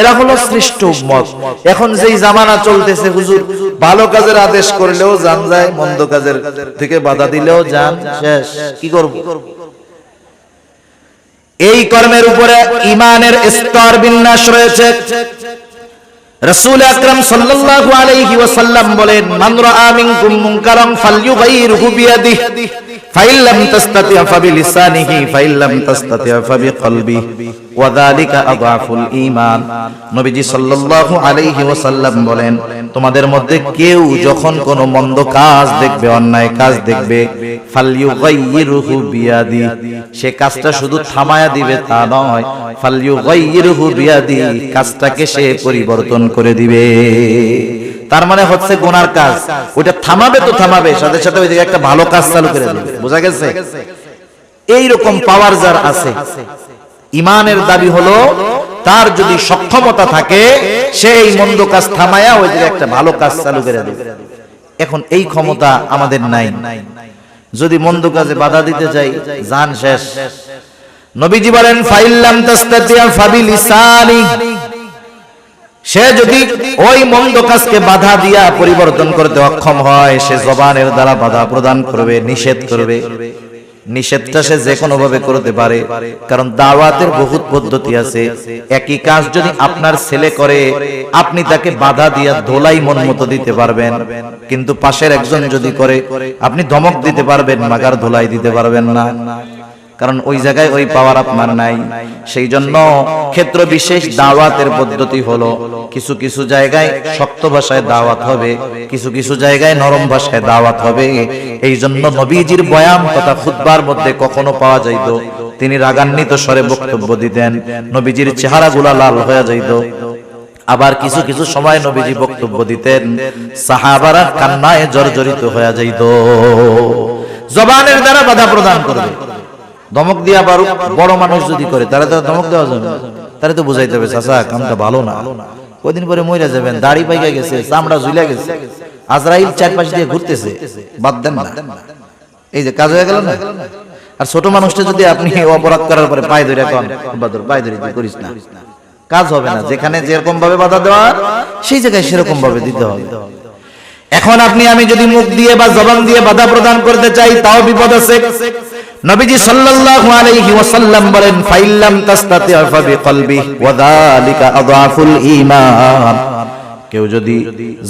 এরা হলো শ্রেষ্ঠ উম্মত। এখন যেই জামানা চলতেছে হুজুর, ভালো কাজের আদেশ করলেও জান যায়, মন্দ কাজের থেকে বাধা দিলেও জান শেষ। কি করব? এই কর্মের উপরে ঈমানের স্তর বিন্যাস রয়েছে। রাসূল আকরাম সাল্লাল্লাহু আলাইহি ওয়াসাল্লাম বলেন মান রাআ মিনকুম মুনকারান ফালইয়ুগাইরহু বিয়াদিহি ফাইন লাম তাসতাতি' ফাবিলিসানিহি ফাইন লাম তাসতাতি' ফাবিকলবিহি ওয়া যালিকা আযআফুল ঈমান। নবীজি সাল্লাল্লাহু আলাইহি ওয়াসাল্লাম বলেন তোমাদের মধ্যে কেউ যখন কোনো মন্দ কাজ দেখবে, অন্যায় কাজ দেখবে, ফালইয়ুগাইরহু বিয়াদিহি, সে কাজটা শুধু থামায়া দিবে তা নয়, ফালইয়ুগাইরহু বিয়াদিহি, কাজটাকে সে পরিবর্তন করে দিবে। তার মানে হচ্ছে গুনার কাজ, ওটা থামাবে তো থামাবে, সাথে সাথে ওই দিকে একটা ভালো কাজ চালু করে দিবে। বোঝা গেছে? এই রকম পাওয়ার যার আছে। ঈমানের দাবি হলো তার যদি সক্ষমতা থাকে সে এই মন্দ কাজ থামায়া ওই দিকে একটা ভালো কাজ চালু করে দিবে। এখন এই ক্ষমতা আমাদের নাই। যদি মন্দ কাজে বাধা দিতে যাই জান শেষ। নবীজি বলেন ফাইন লাম তাসতাতি' ফাবিলিসানি, সে যদি ওই মন্দ কাজকে বাধা দিয়া পরিবর্তন করতে অক্ষম হয়, সে জবানের দ্বারা বাধা প্রদান করবে, নিষেধ করবে। নিষেধটা সে যে কোনো ভাবে করতে পারে, কারণ দাওয়াতের বহুত পদ্ধতি আছে। একই কাজ যদি আপনার ছেলে করে, আপনি তাকে বাধা দিয়া ধোলাই মন মতো দিতে পারবেন, কিন্তু পাশের একজন যদি করে আপনি ধমক দিতে পারবেন, মাগার ধোলাই দিতে পারবেন না। কারণ ওই জায়গায় ওই পাওয়ার আপনার নাই। সেই জন্য ক্ষেত্র বিশেষ দাওয়াতের পদ্ধতি হলো কিছু কিছু জায়গায় শক্ত ভাষায় দাওয়াত হবে, কিছু কিছু জায়গায় নরম ভাষায় দাওয়াত হবে। এই জন্য নবীজির বয়ান তথা খুতবার মধ্যে কখনো পাওয়া যাইত তিনি রাগান্বিত স্বরে বক্তব্য দিতেন, নবীজির চেহারাগুলা লাল হয়ে যাইত। আবার কিছু কিছু সময় নবীজি বক্তব্য দিতেন, সাহাবারা কান্নায় জর্জরিত হয়ে যাইত। জবানের দ্বারা বাধা প্রদান করবে, ধমক দিয়া আবার বড় মানুষ যদি করে তারা তো ধমক দেওয়া যাবে, তারা তো বুঝাইতে হবে চাচা কামটা ভালো না, কদিন পরে মইরা যাবেন, দাড়ি পাইকা গেছে, চামড়া ঝুলে গেছে, আজরাইল চারপাশ দিয়ে ঘুরতেছে, বাদ দেন না, এই যে কাজ হয়ে গেল না। আর ছোট মানুষটা যদি আপনি অপরাধ করার পরে পায়ে ধরে কন বাদর পায়ে ধরে করিস না, কাজ হবে না। যেখানে যেরকম ভাবে বাধা দেওয়া সেই জায়গায় সেরকম ভাবে দিতে হবে। এখন আপনি আমি যদি মুখ দিয়ে বা জবান দিয়ে বাধা প্রদান করতে চাই তাও বিপদ আছে। নবীজি সাল্লাল্লাহু আলাইহি ওয়াসাল্লাম বলেন, ফাইল্লাম তাসতাতি ফা বিকলবি ওয়া যালিকা আযআফুল ঈমান। কেউ যদি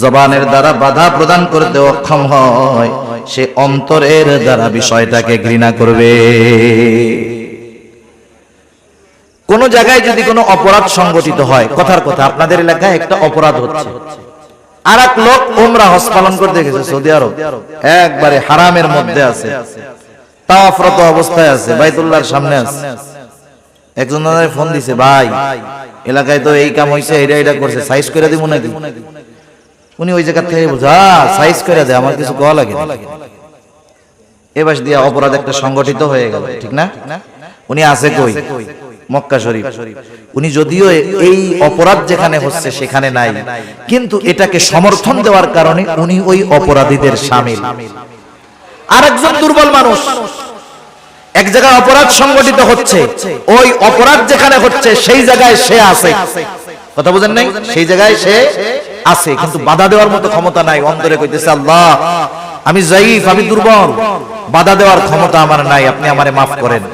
জবানের দ্বারা বাধা প্রদান করতে অক্ষম হয়, সে অন্তরের দ্বারা বিষয়টাকে ঘৃণা করবে। কোন জায়গায় যদি কোনো অপরাধ সংগঠিত হয়, কথার কথা আপনাদের এলাকায় একটা অপরাধ হচ্ছে, আর এক লোক উমরা হজ পালন করতে গেছে সৌদি আরব, একবারে হারামের মধ্যে আছে, তাওয়াফরত অবস্থায় আছে, বাইতুল্লাহর সামনে আছে। একজন দাদারে ফোন দিছে, ভাই এলাকায় তো এই কাম হইছে, এটা করছে, সাইজ করে দিব নাকি? উনি ওই জায়গা থেকে বলছে, সাইজ করে দে, আমার কিছু কওয়া লাগে। এবার দিয়া অপরাধ একটা সংগঠিত হয়ে গেল, ঠিক না? উনি আছে কই? মক্কা শরীফ। উনি যদিও এই অপরাধ যেখানে হচ্ছে সেখানে নাই, কিন্তু এটাকে সমর্থন দেওয়ার কারণে উনি ওই অপরাধীদের শামিল। আরেকজন দুর্বল মানুষ, এক জায়গায় অপরাধ সংগঠিত হচ্ছে, ওই অপরাধ যেখানে হচ্ছে সেই জায়গায় সে আছে, কথা বুঝেন নাই? সেই জায়গায় সে আছে, কিন্তু বাধা দেওয়ার মতো ক্ষমতা নাই। অন্তরে কইতেছে, আল্লাহ আমি যায়ীফ, আমি দুর্বল, বাধা দেওয়ার ক্ষমতা আমার নাই, আপনি আমারে মাফ করেন।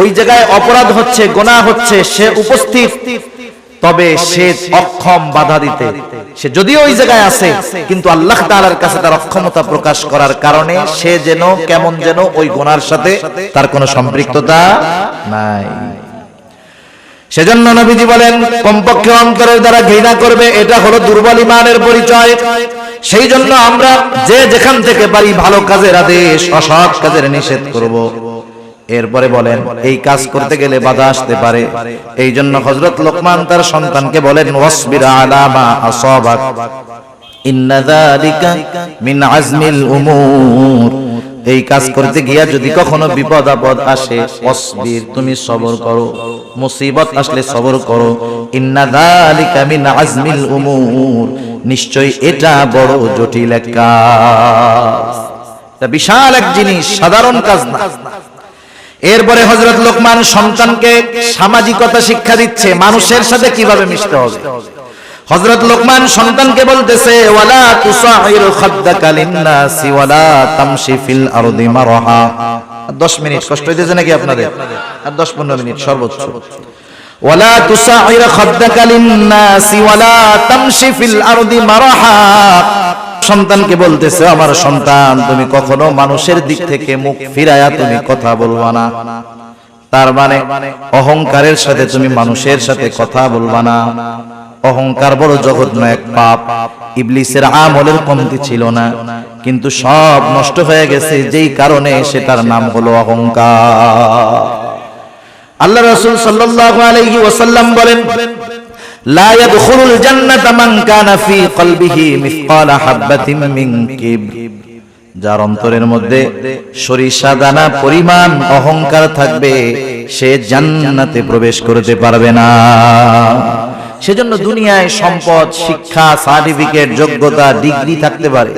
ওই জায়গায় অপরাধ হচ্ছে, গুনাহ হচ্ছে, সে উপস্থিত, তবে সে অক্ষম বাধা দিতে। সে যদিও ওই জায়গায় আছে, কিন্তু আল্লাহ তাআলার কাছে তার অক্ষমতা প্রকাশ করার কারণে সে যেন কেমন যেন ওই গুনার সাথে তার কোনো সম্পৃক্ততা নাই। সেজন্য নবীজি বলেন, কমপক্ষে অন্তরের দ্বারা ঘৃণা করবে, এটা হলো দুর্বল ঈমানের পরিচয়। সেই জন্য আমরা যে যেখান থেকে পারি ভালো কাজের আদেশ, অসৎ কাজের নিষেধ করব। এরপরে বলেন, এই কাজ করতে গেলে বাধা আসতে পারে। এই জন্য হযরত লোকমান তার সন্তানকে বলেন, ওয়াসবির আলা মা আসাবাক ইন্না যালিকা মিন আজমিল উমুর। এই কাজ করতে গিয়া যদি কখনো বিপদ আপদ আসে, ওয়াসবির, তুমি সবর করো, মুসিবত আসলে সবর করো, ইন্না যালিকা মিন আজমিল উমুর, নিশ্চয় এটা বড় জটিল এক কাজ, এটা বিশাল এক জিনিস, সাধারণ কাজ না। এরপরে হযরত লোকমান সন্তানকে সামাজিকতা শিক্ষা দিচ্ছে, মানুষের সাথে কিভাবে মিশতে হবে। হযরত লোকমান সন্তানকে বলতেছে, ওয়ালা তুসাইর খাদ্দাকা লিন-নাসি ওয়ালা তামশি ফিল আরদি মারহা। 10 মিনিট কষ্ট হইতেছে নাকি আপনাদের? আর 10-15 মিনিট সর্বোচ্চ। ওয়ালা তুসাইর খাদ্দাকা লিন-নাসি ওয়ালা তামশি ফিল আরদি মারহা। সন্তানকে বলতেছে, আমার সন্তান তুমি কখনো মানুষের দিক থেকে মুখ ফিরায়া তুমি কথা বলবা না। তার মানে অহংকারের সাথে তুমি মানুষের সাথে কথা বলবা না। অহংকার বড় জঘন্য এক পাপ। ইবলিসের আমলের কমতি ছিল না, কিন্তু সব নষ্ট হয়ে গেছে যেই কারণে সেটার নাম হলো অহংকার। আল্লাহ রাসূল সাল্লাল্লাহু আলাইহি ওয়াসাল্লাম বলেন, লা ইয়াদখুলুল জান্নাতা মান কানা ফি কলবিহি মিসকালা হাববাতিন মিন কিবর। যার অন্তরের মধ্যে সরিষা দানা পরিমাণ অহংকার থাকবে, সে জান্নাতে প্রবেশ করতে পারবে না। সেজন্য দুনিয়ায় সম্পদ, শিক্ষা, সার্টিফিকেট, যোগ্যতা, ডিগ্রি থাকতে পারে,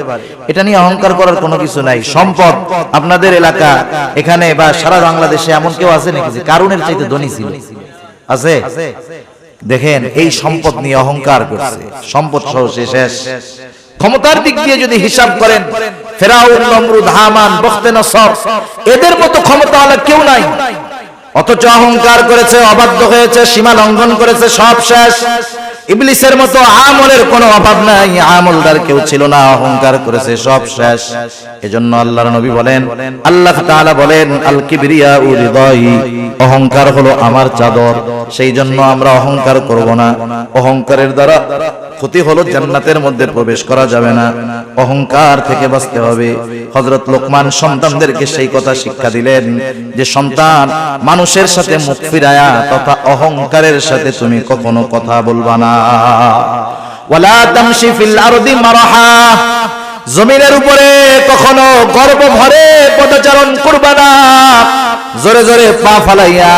এটা নিয়ে অহংকার করার কোনো কিছু নাই। সম্পদ আপনাদের এলাকা এখানে বা সারা বাংলাদেশে এমন কেউ আছে নাকি যে কারুনের চাইতে ধনী ছিল? আছে? দেখেন, এই সম্পদ নিয়ে অহংকার করছে, সম্পদ সহ সে শেষ। ক্ষমতার দিক দিয়ে যদি হিসাব করেন, ফেরাউন, নমরুদ, হামান, বখতেনসর, এদের মতো ক্ষমতাওয়ালা কেউ নাই। অথচ অহংকার করেছে, অবাধ্য হয়েছে, সীমা লঙ্ঘন করেছে, সব শেষ। ইবলিসের মতো আমলের কোনো অভাব নাই, আমলদার কেউ ছিল না, অহংকার করেছে, সব শেষ। এজন্য আল্লাহর নবী বলেন, আল্লাহ তাআলা বলেন, আল কিবরিয়া রিদাই, অহংকার হলো আমার চাদর। সেই জন্য আমরা অহংকার করব না। অহংকারের দ্বারা ক্ষতি হলো জান্নাতের মধ্যে প্রবেশ করা যাবে না, অহংকার থেকে বাঁচতে হবে। হযরত লোকমান সন্তানদেরকে সেই কথা শিক্ষা দিলেন যে সন্তান, মানুষের সাথে মুখ ফিরায়া তথা অহংকারের সাথে তুমি কখনো কথা বলবা না। ওয়ালা তামশি ফিল আরদি মারহা, জমিনের উপরে কখনো গর্ব ভরে পদচারণ করবা না, জোরে জোরে পা ফালাইয়া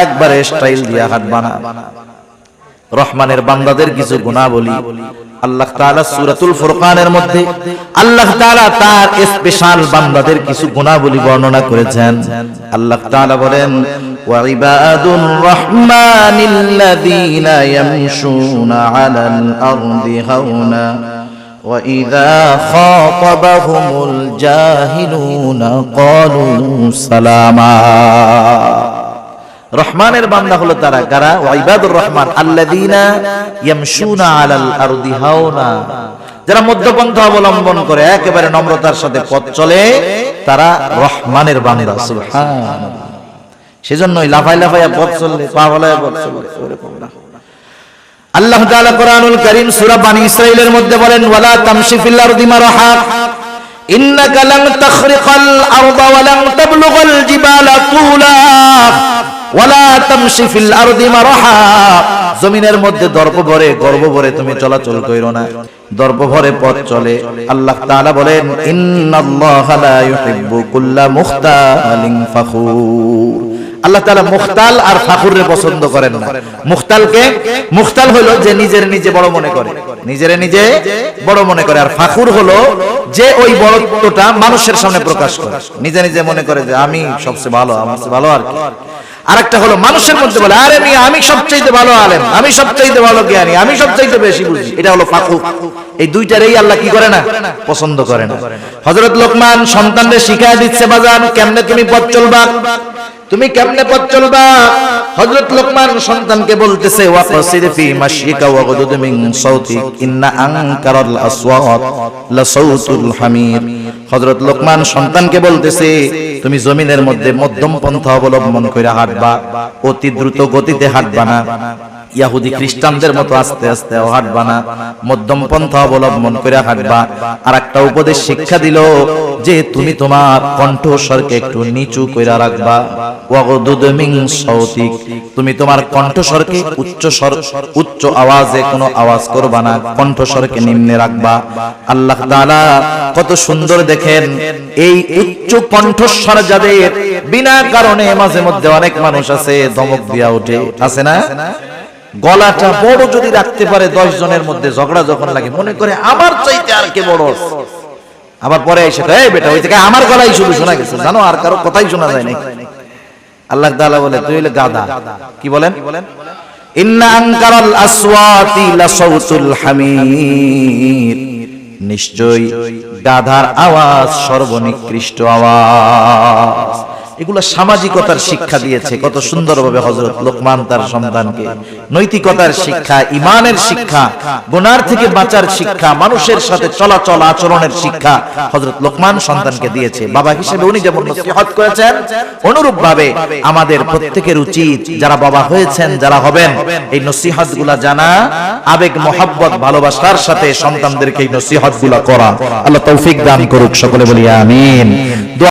একবারে স্টাইল দিয়া হাঁটবা না। রহমানের বান্দাদের কিছু গুণাবলী আল্লাহ তাআলা সূরাতুল ফুরকানের মধ্যে আল্লাহ তাআলা তার স্পেশাল বান্দাদের কিছু গুণাবলী বর্ণনা করেছেন। আল্লাহ তাআলা বলেন, ওয়া ইবাদুর রহমানিল্লাযীনা ইয়ামশুনা আলাল আরদি হাওনা ওয়া ইযা খাতাবাহুমুল জাহিলুনা ক্বালু সালামা। রহমানের বান্দা হলো তারা কারা? ওয়া ইবাদুর রহমান আল্লাযীনা ইয়ামশুনা আলাল আরদি হাওনা, যারা মধ্যপন্থা অবলম্বন করে একেবারে নম্রতার সাথে পথ চলে, তারা রহমানের বান্দা। সুবহানাল্লাহ। সেজন্যই লাফাই লাফাইয়া পথ চললে, পা ফলাইয়া পথ চললে ওরকম না। আল্লাহ তাআলা কোরআনুল কারীম সূরা বানী ইসরাঈলের মধ্যে বলেন, ওয়ালা তামশি ফিল আরদি মারহা ইন্নাকা লান তাখরিকাল আরদা ওয়া লান তাবলুগাল জিবালা তুলা ওয়ালা তামশি ফিল আরদি মারহা, জমিনের মধ্যে দর্প ভরে গর্ব ভরে তুমি চলাচল কইরো না, দর্প ভরে পথ চলে। আল্লাহ তাআলা বলেন, ইন্নাল্লাহা লা ইউহিব্বু কুল্লা মুখতালিন ফাখুর। আল্লাহ তাআলা মুখতাল আর ফাখুররে পছন্দ করেন না। মুখতাল হলো যে নিজের নিজে বড় মনে করে, নিজের নিজে বড় মনে করে, আর ফাখুর হলো যে ওই বড়ত্বটা মানুষের সামনে প্রকাশ করে, নিজে নিজে মনে করে যে আমি সবচেয়ে ভালো, আমার চেয়ে ভালো আর কি। আরেকটা হলো মানুষের মধ্যে বলে, আরে আমি সবচাইতে ভালো আলেম, আমি সবচাইতে ভালো জ্ঞানী, আমি সবচাইতে বেশি বুঝি। এটা হলো ফাখুর। এই দুইটারই আল্লাহ কি করে না? পছন্দ করে না। হযরত লোকমান সন্তানদের শিখায় দিচ্ছে, বাজান কেমনে তুমি পথ চলবা, তুমি কেমনে পথ চলবা। হযরত লোকমান সন্তানকে বলতেছে, ওয়াকসিদ ফি মাশিকা ওয়াগদুদ মিন সাউতিক ইন্না আনকারাল আসওয়াত লা সাউতুল হামির। হযরত লোকমান সন্তানকে বলতেছে, তুমি জমিনের মধ্যে মধ্যম পন্থা অবলম্বন করে হাঁটবা, অতি দ্রুত গতিতে হাঁটবা না, ইহুদি খ্রিস্টানদের মতো আস্তে আস্তে হাঁটবা না, মধ্যম পন্থা অবলম্বন করে হাঁটবা। আর একটা উপদেশ শিক্ষা দিল যে তুমি তোমার কণ্ঠস্বরকে একটু নিচু কইরা রাখবা। ওয়াগদুদ মিন সাউতিক, তুমি তোমার কণ্ঠস্বরকে উচ্চ আওয়াজে কোনো আওয়াজ করবা না, কণ্ঠস্বরকে নিম্নে রাখবা। আল্লাহ তাআলা কত সুন্দর দেখেন, এই উচ্চ কণ্ঠস্বর যাদের, বিনা কারণে মাঝে মধ্যে অনেক মানুষ আছে ধমক দিয়া ওঠে, আছে না? গলাটা বড় যদি রাখতে পারে, 10 জনের মধ্যে ঝগড়া যখন লাগে মনে করে আমার চাইতে আর কে বড়, আবার পরে এসে এই বেটা ওই থেকে আমার গলাই শুধু শোনা গেছে, জানো আর কারো কথাই শোনা যায় না। আল্লাহ তাআলা বলে, তুই হলে গাধা। কি বলেন? ইন্না আনকারাল আসওয়াতি লা সাউতুল হামির, নিশ্চয়ই গাধার আওয়াজ সর্বনিকৃষ্ট আওয়াজ। এগুলো সামাজিকতার শিক্ষা দিয়েছে কত সুন্দরভাবে হযরত লোকমান তার সন্তানকে। নৈতিকতার শিক্ষা, ঈমানের শিক্ষা, গুনার থেকে বাঁচার শিক্ষা, মানুষের সাথে চলাচল আচরণের শিক্ষা হযরত লোকমান সন্তানকে দিয়েছে। বাবা হিসেবে উনি যেমন নসিহত করেছেন, অনুরূপ ভাবে আমাদের প্রত্যেকের উচিত, যারা বাবা হয়েছেন, যারা হবেন, এই নসিহতগুলো জানা, আবেগ মোহাব্বত ভালোবাসার সাথে সন্তানদেরকে এই নসিহতগুলো করা। আল্লাহ তৌফিক দান করুক, সকলে বলি আমিন।